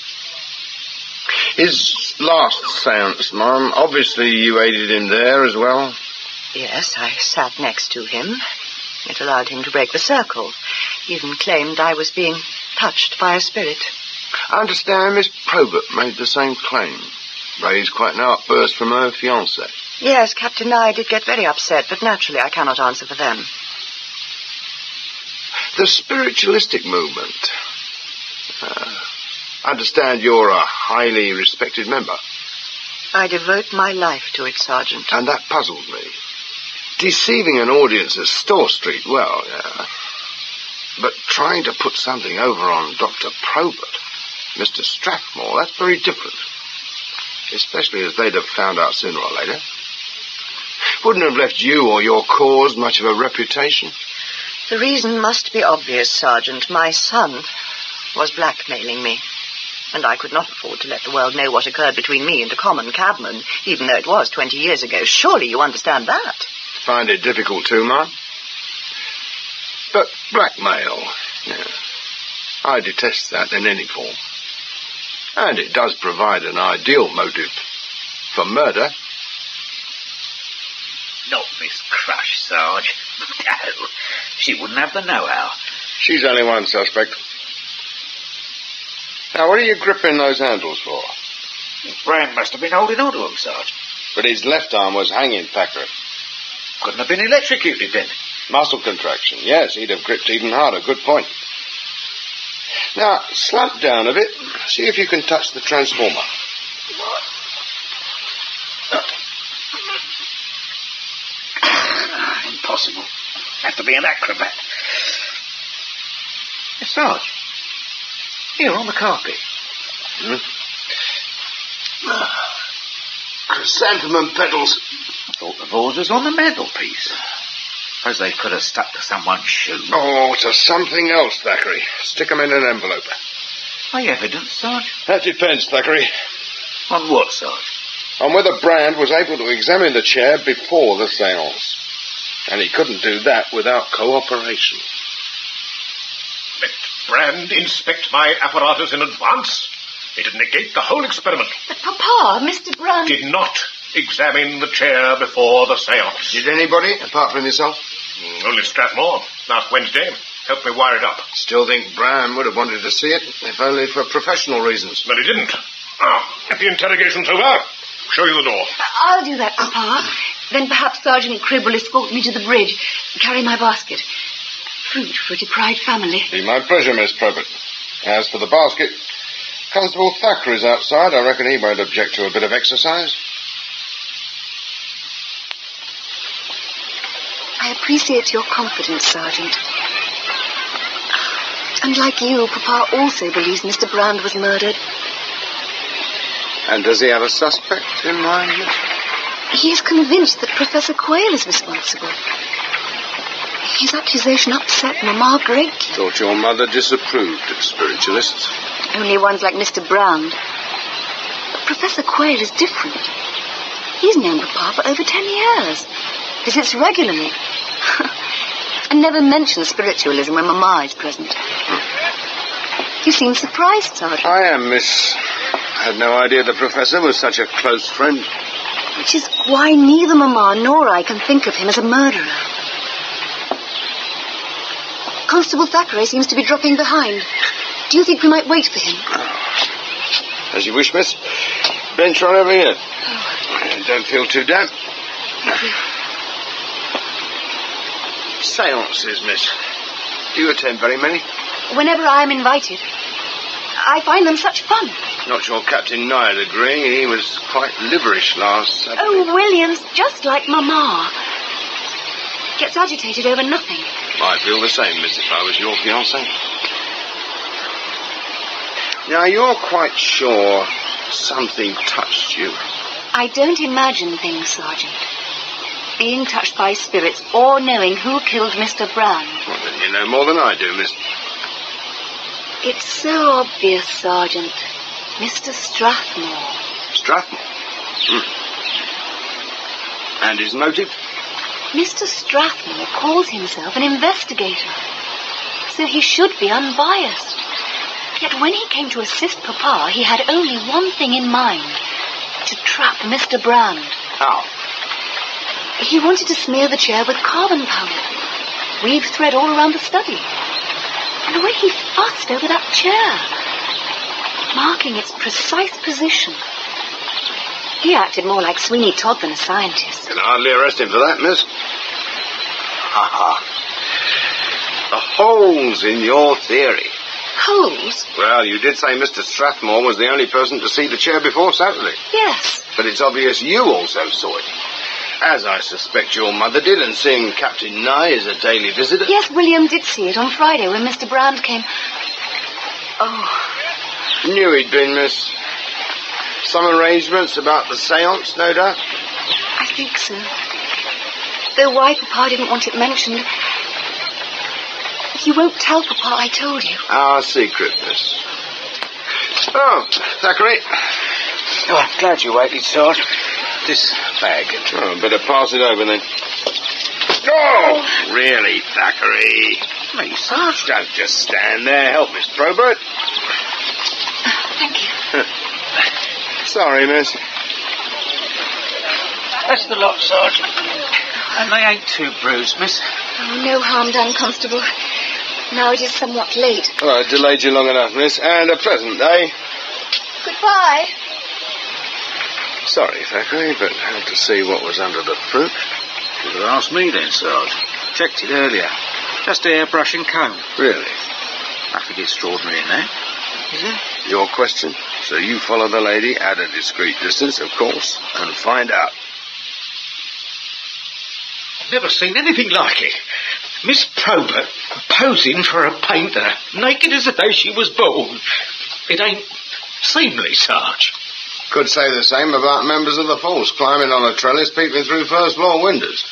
His last séance, Mum, obviously you aided him there as well? Yes, I sat next to him. It allowed him to break the circle. Even claimed I was being touched by a spirit. I understand Miss Probert made the same claim. Raised quite an outburst from her fiancé. Yes, Captain Nye did get very upset, but naturally I cannot answer for them. The spiritualistic movement. I understand you're a highly respected member. I devote my life to it, Sergeant. And that puzzles me. Deceiving an audience at Store Street, well, yeah. But trying to put something over on Dr. Probert, Mr. Strathmore, that's very different. Especially as they'd have found out sooner or later. Wouldn't have left you or your cause much of a reputation. The reason must be obvious, Sergeant. My son was blackmailing me. And I could not afford to let the world know what occurred between me and a common cabman, even though it was 20 years ago. Surely you understand that? find it difficult to, Ma'am. But blackmail, yeah, I detest that in any form. And it does provide an ideal motive for murder. Not Miss Crush, Sarge. No, she wouldn't have the know-how. She's only one suspect. Now, what are you gripping those handles for? Brand must have been holding on to them, Sarge. But his left arm was hanging, Thackeray. Couldn't have been electrocuted then. Muscle contraction, yes, he'd have gripped even harder. Good point. Now, slump down a bit. See if you can touch the transformer. Impossible. Have to be an acrobat. Sarge, here on the carpet. Chrysanthemum petals. I thought the vase was on the mantelpiece. Suppose they could have stuck to someone's shoe. Oh, to something else, Thackeray. Stick 'em in an envelope. My evidence, Sarge? That depends, Thackeray. On what, Sarge? On whether Brand was able to examine the chair before the séance. And he couldn't do that without cooperation. Let Brand inspect my apparatus in advance. It'd negate the whole experiment. But, Papa, Mr. Brand... Did not examine the chair before the séance. Did anybody, apart from yourself? Only Strathmore, last Wednesday. Helped me wire it up. Still think Brand would have wanted to see it, if only for professional reasons. But he didn't. If the interrogation's over, show you the door. I'll do that, Papa. Then perhaps Sergeant Cribb will escort me to the bridge and carry my basket. Fruit for a deprived family. Be my pleasure, Miss Probert. As for the basket, Constable Thackeray's outside. I reckon he won't object to a bit of exercise. I appreciate your confidence, Sergeant. And like you, Papa also believes Mr. Brand was murdered. And does he have a suspect in mind, Miss? He is convinced that Professor Quayle is responsible. His accusation upset Mamma greatly. Thought your mother disapproved of spiritualists. Only ones like Mr. Brand. But Professor Quayle is different. He's known Papa for over 10 years. Visits regularly. And never mentions spiritualism when Mamma is present. You seem surprised, Sergeant. I am, Miss. I had no idea the Professor was such a close friend. Which is why neither Mamma nor I can think of him as a murderer. Constable Thackeray seems to be dropping behind. Do you think we might wait for him? As you wish, Miss. Bench right over here. Oh. Don't feel too damp. Thank you. Seances, Miss. Do you attend very many? Whenever I am invited. I find them such fun. Not sure Captain Nye would agree. He was quite liverish last Saturday. Oh, William's just like Mamma. Gets agitated over nothing. I'd feel the same, Miss, if I was your fiancé. Now, you're quite sure something touched you? I don't imagine things, Sergeant. Being touched by spirits or knowing who killed Mr. Brand. Well, then you know more than I do, Miss. It's so obvious, Sergeant. Mr. Strathmore. Strathmore? And his motive? Mr. Strathmore calls himself an investigator, so he should be unbiased. Yet when he came to assist Papa, he had only one thing in mind, to trap Mr. Brand. How? He wanted to smear the chair with carbon powder, weave thread all around the study. And the way he fussed over that chair, marking its precise position. He acted more like Sweeney Todd than a scientist. Can hardly arrest him for that, miss. Ha ha. The holes in your theory. Holes? Well, you did say Mr. Strathmore was the only person to see the chair before Saturday. Yes. But it's obvious you also saw it. As I suspect your mother did, and seeing Captain Nye as a daily visitor. Yes, William did see it on Friday when Mr. Brand came. Oh. Knew he'd been, miss. Some arrangements about the séance, no doubt? I think so. Though why Papa didn't want it mentioned. You won't tell Papa I told you. Our secret, miss. Oh, Thackeray. Oh, I'm glad you waited, Sarge. This bag. Oh, better pass it over then. Oh, really, Thackeray? Please, Sarge. Don't just stand there. Help Miss Probert. Thank you. Sorry, miss. That's the lot, Sergeant. And they ain't too bruised, miss. Oh, no harm done, Constable. Now it is somewhat late. Well, I delayed you long enough, miss, and a pleasant day. Goodbye. Sorry, Thackeray, but I had to see what was under the fruit. Should have asked me then, Sarge. Checked it earlier. Just a hairbrush and comb. Really? Nothing extraordinary in there. Is there? Your question. So you follow the lady at a discreet distance, of course, and find out. I've never seen anything like it. Miss Probert posing for a painter, naked as the day she was born. It ain't seemly, Sarge. Could say the same about members of the force climbing on a trellis, peeping through first-floor windows.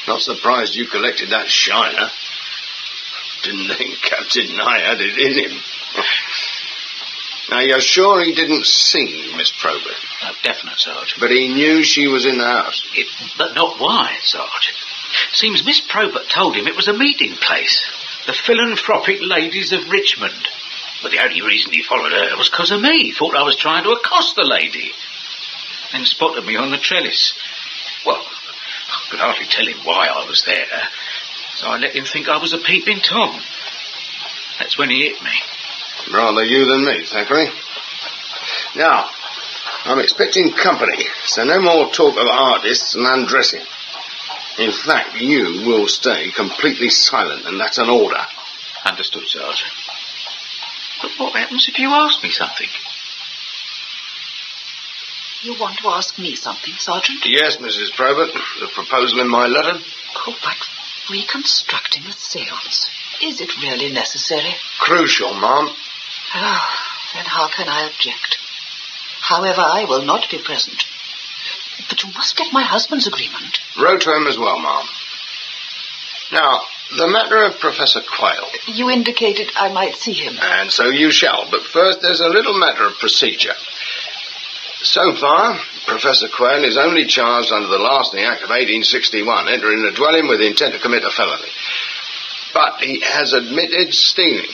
Not surprised you collected that shiner. Didn't think Captain Nye had it in him. Now, you're sure he didn't see Miss Probert? Definite, Sarge. But he knew she was in the house? But not why, Sarge. Seems Miss Probert told him it was a meeting place. The philanthropic ladies of Richmond. But the only reason he followed her was because of me. Thought I was trying to accost the lady. Then spotted me on the trellis. Well, I could hardly tell him why I was there. So I let him think I was a peeping Tom. That's when he hit me. Rather you than me, Thackeray. Now, I'm expecting company, so no more talk of artists and undressing. In fact, you will stay completely silent, and that's an order. Understood, Sarge. But what happens if you ask me something? You want to ask me something, Sergeant? Yes, Mrs. Probert. The proposal in my letter. Oh, but reconstructing a seance. Is it really necessary? Crucial, Ma'am. Oh, then how can I object? However, I will not be present. But you must get my husband's agreement. Wrote to him as well, Ma'am. Now, the matter of Professor Quayle. You indicated I might see him. And so you shall. But first, there's a little matter of procedure. So far, Professor Quayle is only charged under the Larceny Act of 1861, entering a dwelling with intent to commit a felony. But he has admitted stealing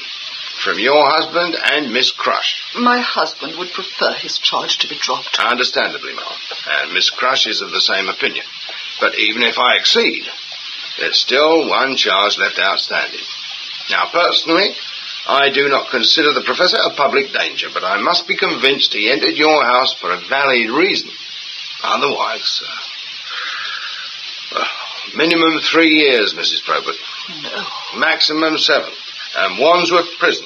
from your husband and Miss Crush. My husband would prefer his charge to be dropped. Understandably, Ma'am. And Miss Crush is of the same opinion. But even if I accede, there's still one charge left outstanding. Now, personally, I do not consider the Professor a public danger, but I must be convinced he entered your house for a valid reason. Otherwise, minimum 3 years, Mrs. Probert. No. Maximum 7. And Wandsworth Prison.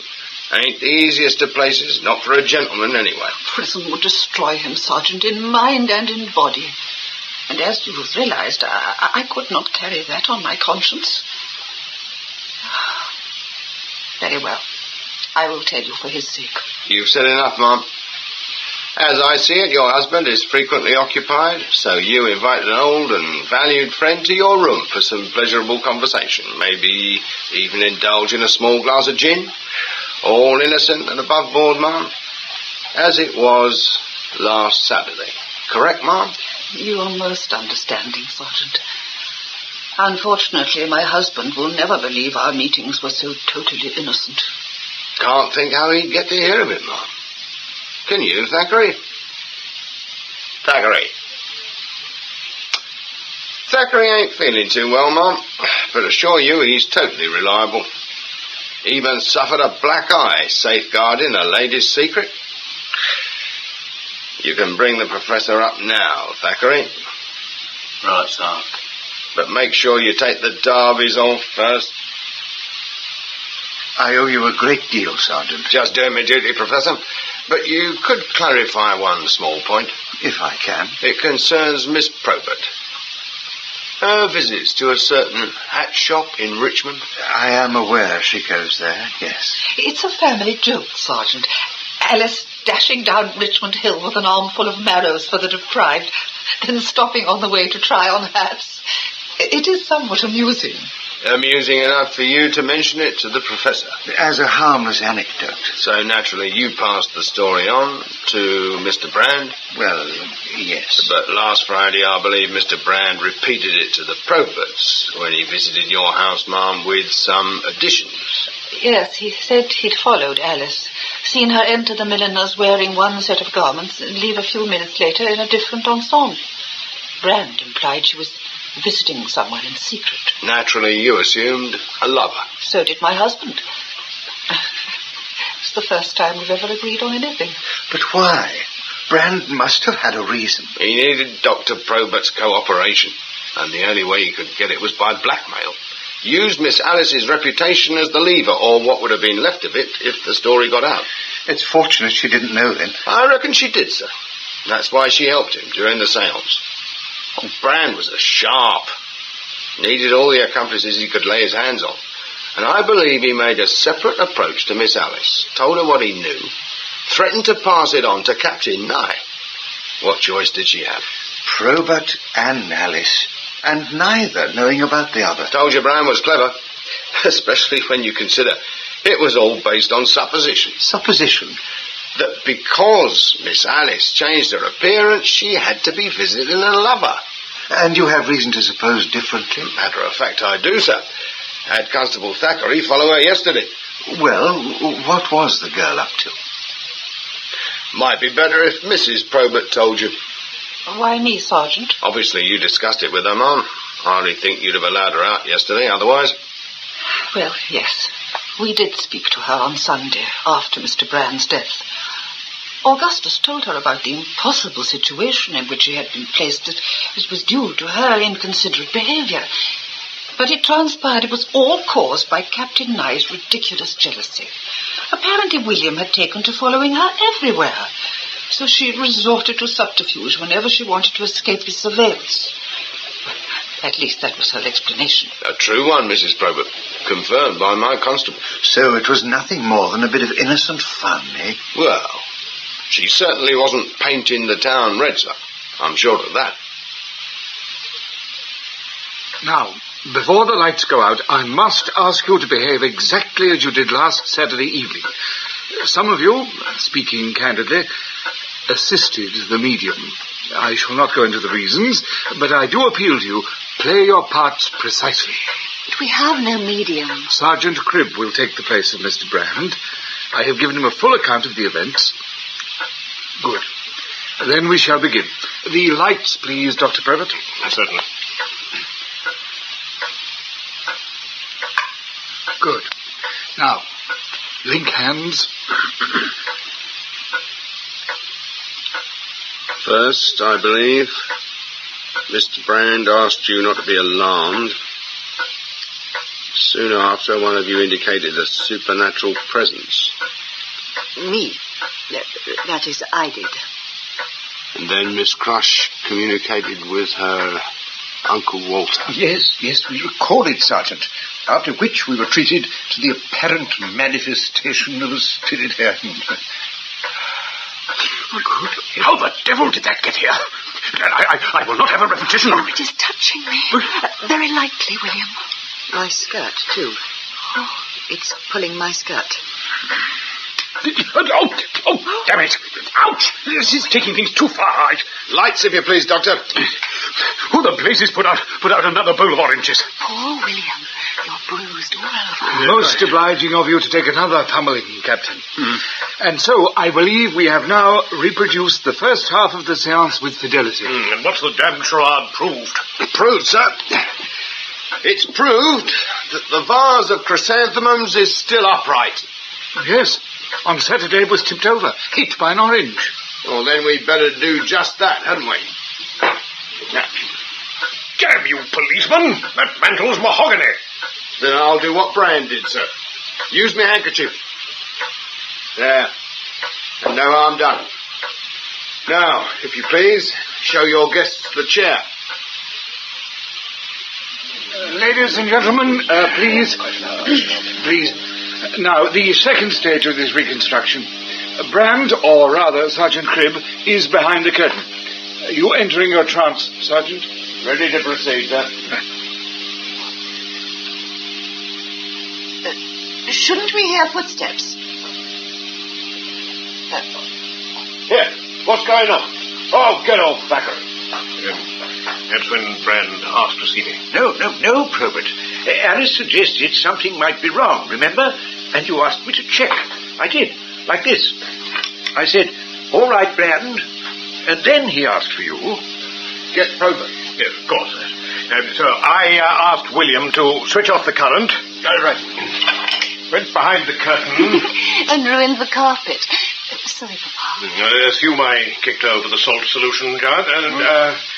Ain't the easiest of places, not for a gentleman anyway. Prison would destroy him, Sergeant, in mind and in body. And as you have realized, I could not carry that on my conscience. Very well. I will tell you for his sake. You've said enough, Ma'am. As I see it, your husband is frequently occupied, so you invite an old and valued friend to your room for some pleasurable conversation. Maybe even indulge in a small glass of gin. All innocent and above board, Ma'am. As it was last Saturday. Correct, Ma'am? You are most understanding, Sergeant. Unfortunately, my husband will never believe our meetings were so totally innocent. Can't think how he'd get to hear of it, Ma'am. Can you, Thackeray? Thackeray. Thackeray ain't feeling too well, Ma'am, but assure you he's totally reliable. Even suffered a black eye safeguarding a lady's secret. You can bring the Professor up now, Thackeray. Right, sir. But make sure you take the derbies off first. I owe you a great deal, Sergeant. Just doing my duty, Professor. But you could clarify one small point. If I can. It concerns Miss Probert. Her visits to a certain hat shop in Richmond. I am aware she goes there, yes. It's a family joke, Sergeant. Alice dashing down Richmond Hill with an armful of marrows for the deprived, then stopping on the way to try on hats. It is somewhat amusing. Amusing enough for you to mention it to the Professor. As a harmless anecdote. So naturally you passed the story on to Mr. Brand? Well, yes. But last Friday I believe Mr. Brand repeated it to the Proberts when he visited your house, ma'am, with some additions. Yes, he said he'd followed Alice, seen her enter the milliner's wearing one set of garments and leave a few minutes later in a different ensemble. Brand implied she was visiting someone in secret. Naturally, you assumed a lover. So did my husband. It's the first time we've ever agreed on anything. But why? Brand must have had a reason. He needed Dr. Probert's cooperation, and the only way he could get it was by blackmail. Used Miss Alice's reputation as the lever, or what would have been left of it if the story got out. It's fortunate she didn't know then. I reckon she did, sir. That's why she helped him during the séance. Brand was a sharp. Needed all the accomplices he could lay his hands on. And I believe he made a separate approach to Miss Alice, told her what he knew, threatened to pass it on to Captain Nye. What choice did she have? Probert and Alice, and neither knowing about the other. Told you Brand was clever, especially when you consider it was all based on supposition. Supposition? That because Miss Alice changed her appearance, she had to be visiting a lover. And you have reason to suppose differently? Matter of fact, I do, sir. Had Constable Thackeray follow her yesterday. Well, what was the girl up to? Might be better if Mrs. Probert told you. Why me, Sergeant? Obviously, you discussed it with her, Ma'am. Hardly think you'd have allowed her out yesterday, otherwise. Well, yes. We did speak to her on Sunday, after Mr. Brand's death. Augustus told her about the impossible situation in which she had been placed, that it was due to her inconsiderate behaviour. But it transpired it was all caused by Captain Nye's ridiculous jealousy. Apparently William had taken to following her everywhere, so she resorted to subterfuge whenever she wanted to escape his surveillance. At least that was her explanation. A true one, Mrs. Probert. Confirmed by my constable. So it was nothing more than a bit of innocent fun, eh? Well, she certainly wasn't painting the town red, sir. I'm sure of that. Now, before the lights go out, I must ask you to behave exactly as you did last Saturday evening. Some of you, speaking candidly, assisted the medium. I shall not go into the reasons, but I do appeal to you, play your parts precisely. But we have no medium. Sergeant Cribb will take the place of Mr. Brand. I have given him a full account of the events. Good. Then we shall begin. The lights, please, Dr. Probert. Certainly. Good. Now, link hands. First, I believe, Mr. Brand asked you not to be alarmed. Soon after, one of you indicated a supernatural presence. Me? That is, I did. And then Miss Crush communicated with her Uncle Walter. Yes, we recall it, Sergeant. After which we were treated to the apparent manifestation of a spirit hand. Oh, good. How the devil did that get here? I will not have a repetition of it. It is touching me. Very lightly, William. My skirt, too. Oh, it's pulling my skirt. Oh, damn it. Ouch! This is taking things too far. Lights, if you please, Doctor. Who the blazes put out another bowl of oranges? Poor William. You're bruised all over. Most obliging of you to take another pummeling, Captain. And so, I believe we have now reproduced the first half of the séance with fidelity. And what's the damn charade proved? Proved, sir? It's proved that the vase of chrysanthemums is still upright. Yes. On Saturday it was tipped over, hit by an orange. Well, then we'd better do just that, hadn't we? Damn you, policeman! That mantle's mahogany. Then I'll do what Brand did, sir. Use my handkerchief. There. And no harm done. Now, if you please, show your guests the chair. Ladies and gentlemen, please. Now, the second stage of this reconstruction. Brand, or rather Sergeant Cribb, is behind the curtain. You entering your trance, Sergeant? Ready to proceed, sir. Shouldn't we hear footsteps? Here, what's going on? Oh, get off, Thackeray. That's when Brand asked to see me. No, Probert. Alice suggested something might be wrong, remember? And you asked me to check. I did, like this. I said, all right, Brand. And then he asked for you. Get Probert. Yes, of course. So I asked William to switch off the current. Right. Went behind the curtain. And ruined the carpet. Sorry, Papa. I assume I kicked over the salt solution, Garth, and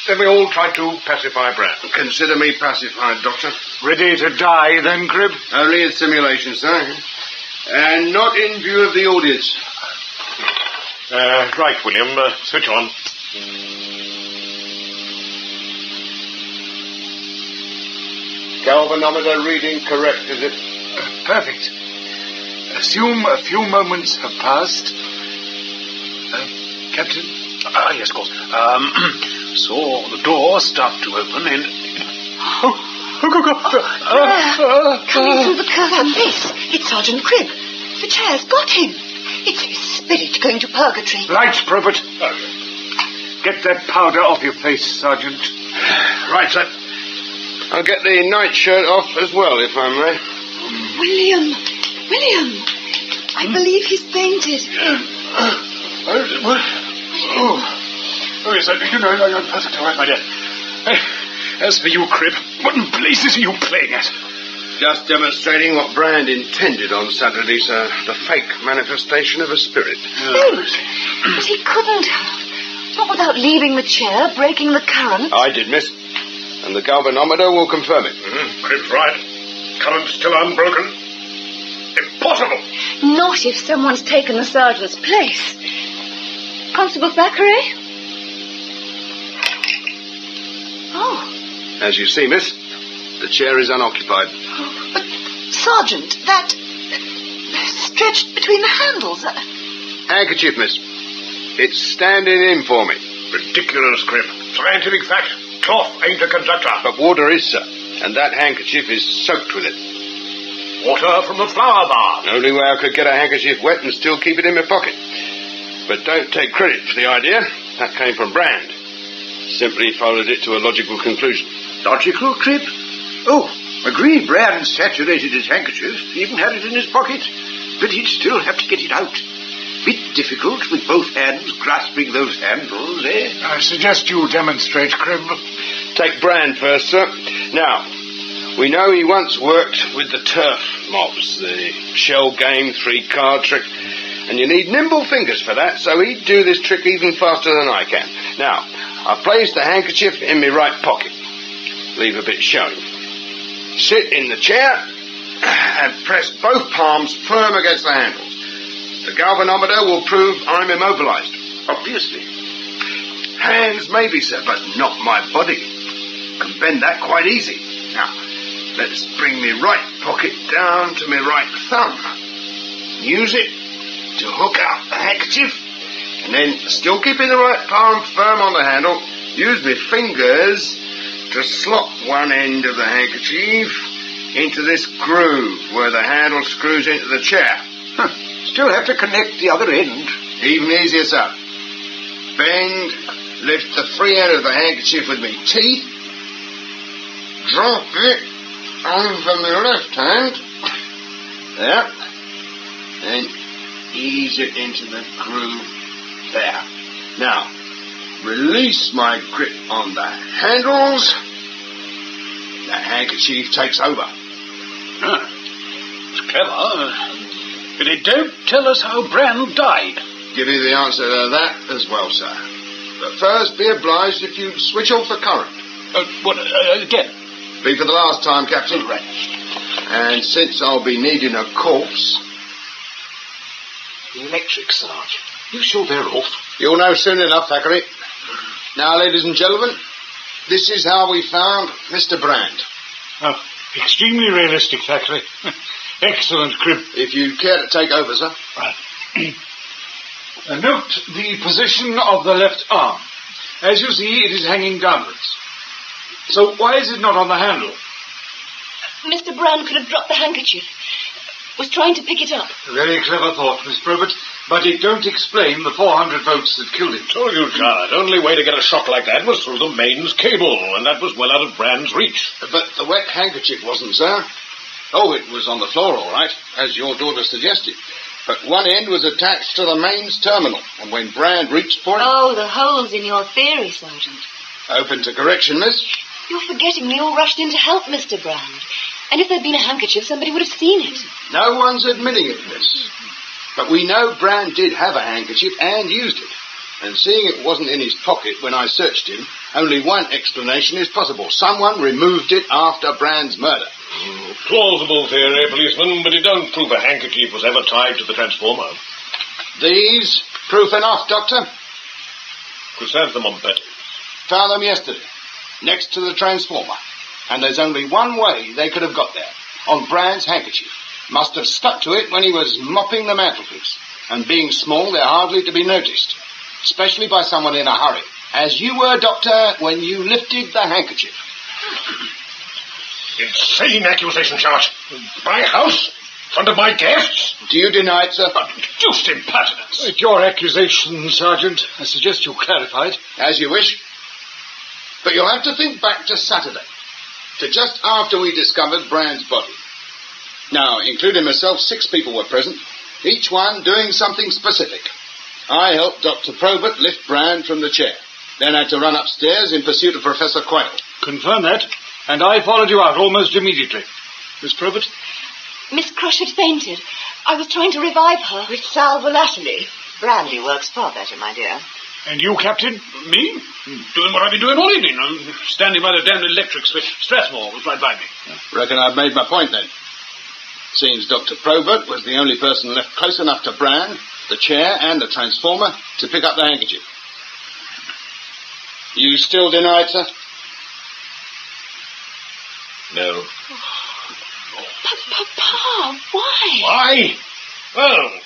then we all tried to pacify Brand. Consider me pacified, Doctor. Ready to die, then, Cribb? Only in simulation, sir. And not in view of the audience. Right, William. Switch on. Galvanometer reading correct, is it? Perfect. Assume a few moments have passed. Captain? Yes, of course. Saw the door start to open and... Coming through the curtain. This. It's Sergeant Cribb. The chair's got him. It's his spirit going to purgatory. Lights, Probert. Get that powder off your face, Sergeant. Right, sir. I'll get the nightshirt off as well, if I may. William! I believe he's fainted. Oh, yes, I'm perfectly all right, my dear. As for you, Cribb, what in blazes are you playing at? Just demonstrating what Brand intended on Saturday, sir. The fake manifestation of a spirit. No, but he couldn't have. Not without leaving the chair, breaking the current. I did, miss. And the galvanometer will confirm it. Cribb's right. Current still unbroken. Impossible. Not if someone's taken the sergeant's place. Constable Thackeray? Oh. As you see, miss, the chair is unoccupied. Oh, but, Sergeant, that... stretched between the handles... Handkerchief, miss. It's standing in for me. Ridiculous, Cribb. Scientific fact. Cloth ain't a conductor. But water is, sir. And that handkerchief is soaked with it. Water from the flower bar. The only way I could get a handkerchief wet and still keep it in my pocket. But don't take credit for the idea. That came from Brand. Simply followed it to a logical conclusion. Logical, Cribb? Oh, agreed. Brand saturated his handkerchief, even had it in his pocket. But he'd still have to get it out. Bit difficult with both hands grasping those handles, eh? I suggest you demonstrate, Cribb. Take Brand first, sir. Now, we know he once worked with the turf mobs, the shell game, 3-card trick, and you need nimble fingers for that, so he'd do this trick even faster than I can. Now, I've placed the handkerchief in my right pocket. Leave a bit showing. Sit in the chair and press both palms firm against the handles. The galvanometer will prove I'm immobilized. Obviously. Hands maybe, sir, but not my body. Can bend that quite easy. Now, let's bring my right pocket down to my right thumb. Use it to hook out the handkerchief. And then, still keeping the right palm firm on the handle, use my fingers to slot one end of the handkerchief into this groove where the handle screws into the chair. Still have to connect the other end. Even easier, sir. Bend, lift the free end of the handkerchief with me teeth, drop it over my left hand, there, and ease it into the groove there. Now, release my grip on the handles. The handkerchief takes over. It's clever. But it don't tell us how Brand died. Give you the answer to that as well, sir. But first, be obliged if you switch off the current. Again? Be for the last time, Captain. Right. And since I'll be needing a corpse... The electric, Sarge. You sure they're off? You'll know soon enough, Thackeray. Now, ladies and gentlemen, this is how we found Mr. Brand. Oh, extremely realistic, Thackeray. Excellent, Cribb. If you care to take over, sir. Right. Note the position of the left arm. As you see, it is hanging downwards. So why is it not on the handle? Mr. Brand could have dropped the handkerchief. was trying to pick it up. A very clever thought, Miss Probert, but it don't explain the 400 volts that killed him. Told you, Jowett. Only way to get a shock like that was through the mains cable, and that was well out of Brand's reach. But the wet handkerchief wasn't, sir. Oh, it was on the floor, all right, as your daughter suggested. But one end was attached to the mains terminal, and when Brand reached for it... Oh, the holes in your theory, Sergeant. Open to correction, miss. You're forgetting we all rushed in to help Mr. Brand. And if there'd been a handkerchief, somebody would have seen it. No one's admitting it, miss. But we know Brand did have a handkerchief and used it. And seeing it wasn't in his pocket when I searched him, only one explanation is possible. Someone removed it after Brand's murder. Plausible theory, policeman, but it don't prove a handkerchief was ever tied to the transformer. These? Proof enough, Doctor? Chrysanthemum petals. Found them yesterday, next to the transformer. And there's only one way they could have got there, on Brand's handkerchief. Must have stuck to it when he was mopping the mantelpiece. And being small, they're hardly to be noticed, especially by someone in a hurry, as you were, Doctor, when you lifted the handkerchief. Insane accusation, Jowett. My house? In front of my guests? Do you deny it, sir? Deuced impertinence. It's your accusation, Sergeant. I suggest you clarify it. As you wish. But you'll have to think back to Saturday, to just after we discovered Brand's body. Now, including myself, 6 people were present, each one doing something specific. I helped Dr. Probert lift Brand from the chair, then had to run upstairs in pursuit of Professor Quayle. Confirm that, and I followed you out almost immediately. Miss Probert? Miss Crush had fainted. I was trying to revive her. With sal volatile. Brandy works far better, my dear. And you, Captain? Me? Doing what I've been doing all evening. I'm standing by the damned electric switch. Strathmore was right by me. Reckon I've made my point, then. Seems Dr. Probert was the only person left close enough to Brand, the chair and the transformer, to pick up the handkerchief. You still deny it, sir? No. But, Papa, why? Why? Well,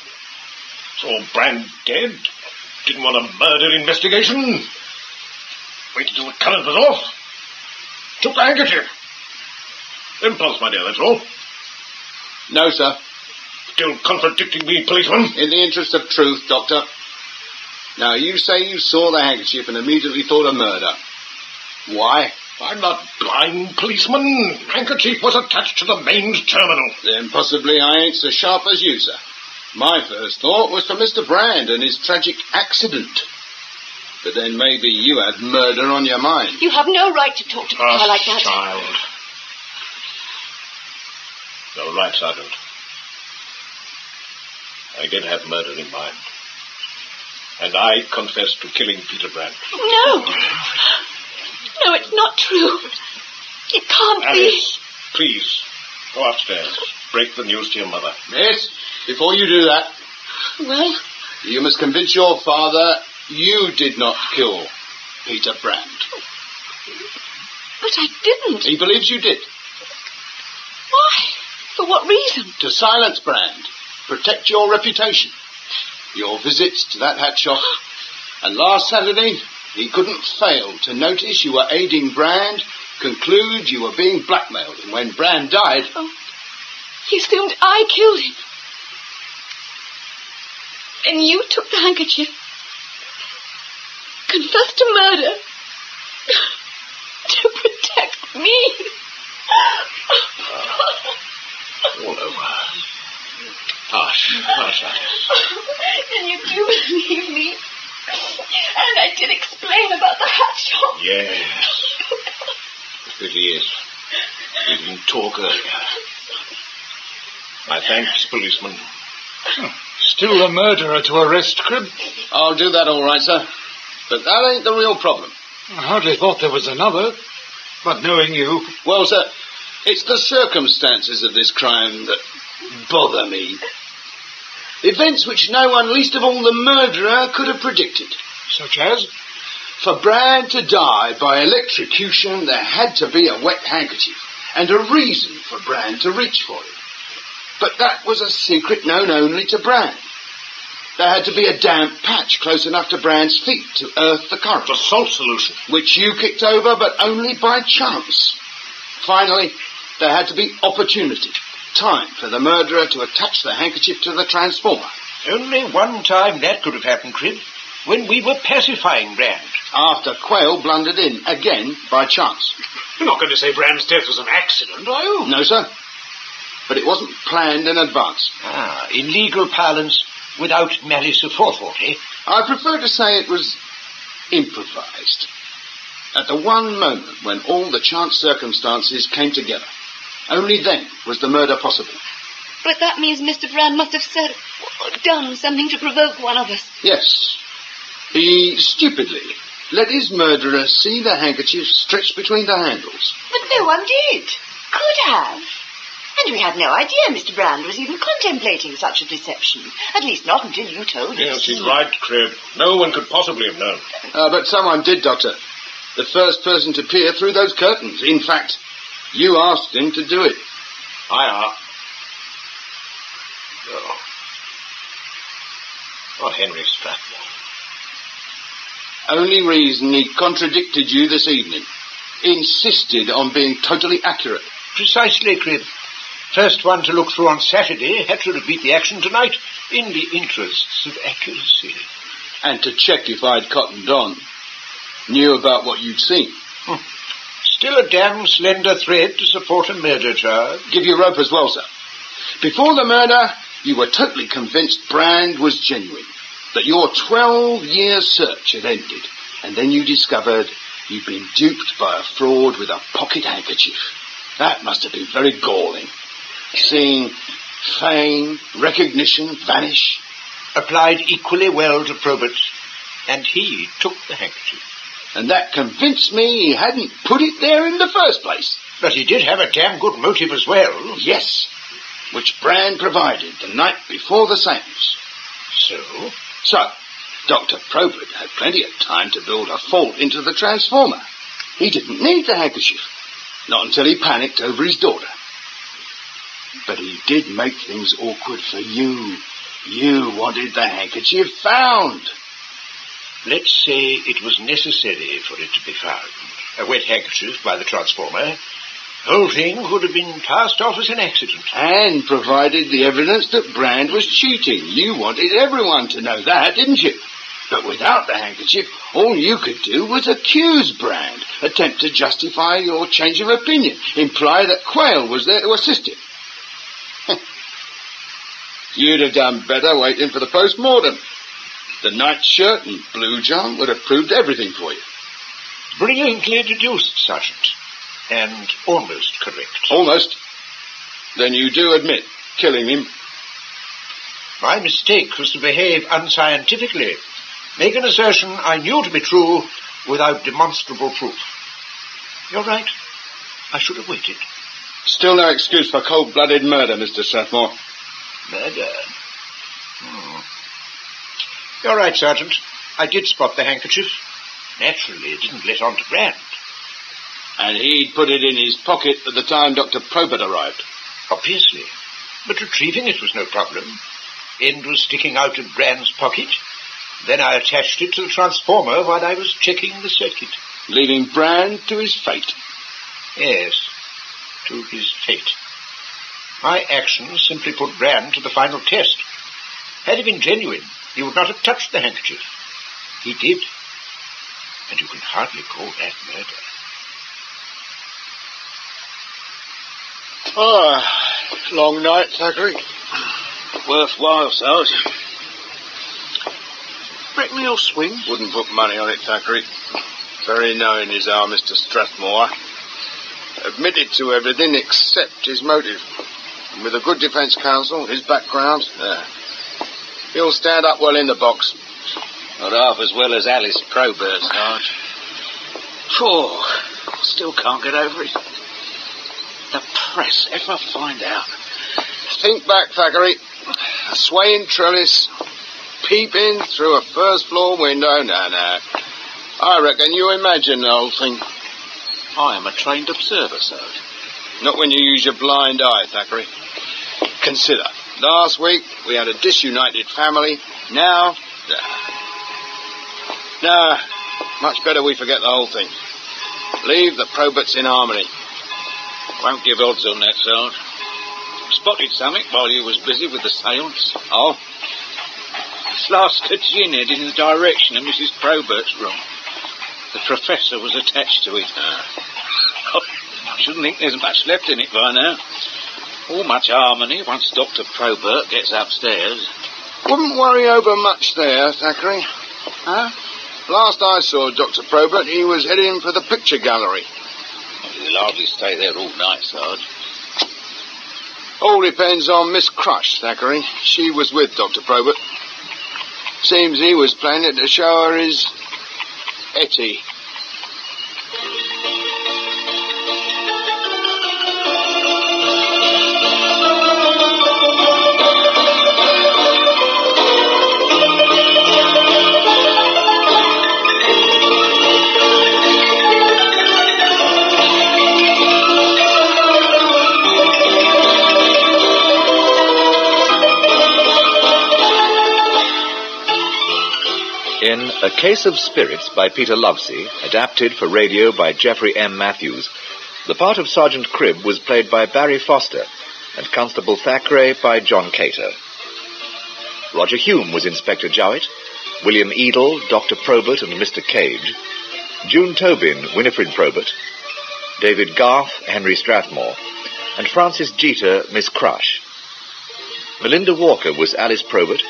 saw Brand dead. Didn't want a murder investigation. Waited till the current was off. Took the handkerchief. Impulse, my dear, that's all. No, sir. Still contradicting me, policeman? In the interest of truth, Doctor. Now, you say you saw the handkerchief and immediately thought of murder. Why? I'm not blind, policeman. Handkerchief was attached to the mains terminal. Then possibly I ain't so sharp as you, sir. My first thought was for Mr. Brand and his tragic accident. But then maybe you had murder on your mind. You have no right to talk to Papa like that. Child. You're right, Sergeant. I did have murder in mind. And I confess to killing Peter Brand. No. No, it's not true. It can't Alice, please, go upstairs. Break the news to your mother. Miss, before you do that... Well? You must convince your father you did not kill Peter Brand. But I didn't. He believes you did. Why? For what reason? To silence Brand. Protect your reputation. Your visits to that hat shop. And last Saturday, he couldn't fail to notice you were aiding Brand, conclude you were being blackmailed, and when Brand died... Oh, he assumed I killed him. And you took the handkerchief, confessed to murder, to protect me. All over. Hush, Alice. And you do believe me. And I did explain about the hat shop. Yes. The pity is, you didn't talk earlier. My thanks, policeman. Still a murderer to arrest, Cribb? I'll do that all right, sir. But that ain't the real problem. I hardly thought there was another. But knowing you... Well, sir, it's the circumstances of this crime that bother me. Events which no one, least of all the murderer, could have predicted. Such as? For Brand to die by electrocution, there had to be a wet handkerchief, and a reason for Brand to reach for it. But that was a secret known only to Brand. There had to be a damp patch close enough to Brand's feet to earth the current. The salt solution. Which you kicked over, but only by chance. Finally, there had to be opportunity. time for the murderer to attach the handkerchief to the transformer. Only one time that could have happened, Cribb, when we were pacifying Brand. After Quayle blundered in, again, by chance. You're not going to say Brand's death was an accident, are you? No, sir. But it wasn't planned in advance. In legal parlance, without malice aforethought, eh? I prefer to say it was improvised. At the one moment when all the chance circumstances came together. Only then was the murder possible. But that means Mr. Brand must have said or done something to provoke one of us. Yes. He stupidly let his murderer see the handkerchief stretched between the handles. But no one did. Could have. And we had no idea Mr. Brand was even contemplating such a deception. At least not until you told us. Yes, he's right, Cribb. No one could possibly have known. But someone did, Doctor. The first person to peer through those curtains. In fact, you asked him to do it. Oh. Not Henry Strathmore. Only reason he contradicted you this evening. Insisted on being totally accurate. Precisely, Cribb. First one to look through on Saturday had to repeat the action tonight in the interests of accuracy. And to check if I'd cottoned on. Knew about what you'd seen. Still a damn slender thread to support a murder charge. Give you rope as well, sir. Before the murder, you were totally convinced Brand was genuine. That your 12-year search had ended. And then you discovered you'd been duped by a fraud with a pocket handkerchief. That must have been very galling. Seeing fame, recognition vanish. Applied equally well to Probert, and he took the handkerchief. And that convinced me he hadn't put it there in the first place. But he did have a damn good motive as well. Yes, which Brand provided the night before the seance. So, Dr. Probert had plenty of time to build a fault into the transformer. He didn't need the handkerchief. Not until he panicked over his daughter. But he did make things awkward for you. You wanted the handkerchief found. Let's say it was necessary for it to be found. A wet handkerchief by the transformer. Whole thing would have been passed off as an accident. And provided the evidence that Brand was cheating. You wanted everyone to know that, didn't you? But without the handkerchief, all you could do was accuse Brand, attempt to justify your change of opinion, imply that Quayle was there to assist him. You'd have done better waiting for the post-mortem. The nightshirt and blue john would have proved everything for you. Brilliantly deduced, Sergeant. And almost correct. Almost? Then you do admit killing him? My mistake was to behave unscientifically. Make an assertion I knew to be true without demonstrable proof. You're right. I should have waited. Still no excuse for cold-blooded murder, Mr. Strathmore. Murder? You're right, Sergeant. I did spot the handkerchief. Naturally, it didn't let on to Brand. And he'd put it in his pocket at the time Dr. Probert arrived. Obviously. But retrieving it was no problem. End was sticking out of Brand's pocket. Then I attached it to the transformer while I was checking the circuit. Leaving Brand to his fate? Yes, to his fate. My actions simply put Brand to the final test. Had he been genuine, he would not have touched the handkerchief. He did. And you can hardly call that murder. Long night, Thackeray. Worthwhile, Sarge. Reckon he'll swing? Wouldn't put money on it, Thackeray. Very knowing is our Mr. Strathmore. Admitted to everything except his motive. And with a good defence counsel, his background, he'll stand up well in the box. Not half as well as Alice Probert, Sarge. Still can't get over it. The press, if I find out. Think back, Thackeray. A swaying trellis, peeping through a first-floor window. No. I reckon you imagine the whole thing. I am a trained observer, Sarge. Not when you use your blind eye, Thackeray. Consider, last week we had a disunited family. Now, much better we forget the whole thing. Leave the Proberts in harmony. Won't give odds on that, Sarge. Spotted something while you was busy with the seance. Oh. Flask of gin headed in the direction of Mrs. Probert's room. The Professor was attached to it. I shouldn't think there's much left in it by now. All much harmony once Dr. Probert gets upstairs. Wouldn't worry over much there, Thackeray. Huh? Last I saw Dr. Probert, he was heading for the picture gallery. He'll hardly stay there all night, Sarge. All depends on Miss Crush, Thackeray. She was with Dr. Probert. Seems he was planning to show her his Etty. In A Case of Spirits by Peter Lovesey, adapted for radio by Geoffrey M. Matthews, the part of Sergeant Cribb was played by Barry Foster and Constable Thackeray by John Cater. Roger Hume was Inspector Jowett, William Eedle, Dr. Probert and Mr. Cage, June Tobin, Winifred Probert, David Garth, Henry Strathmore, and Frances Jeater, Miss Crush. Melinda Walker was Alice Probert,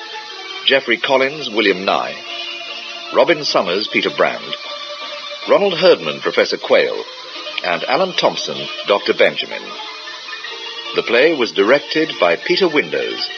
Geoffrey Collins, William Nye, Robin Summers, Peter Brand, Ronald Herdman, Professor Quayle, and Alan Thompson, Dr. Benjamin. The play was directed by Peter Windows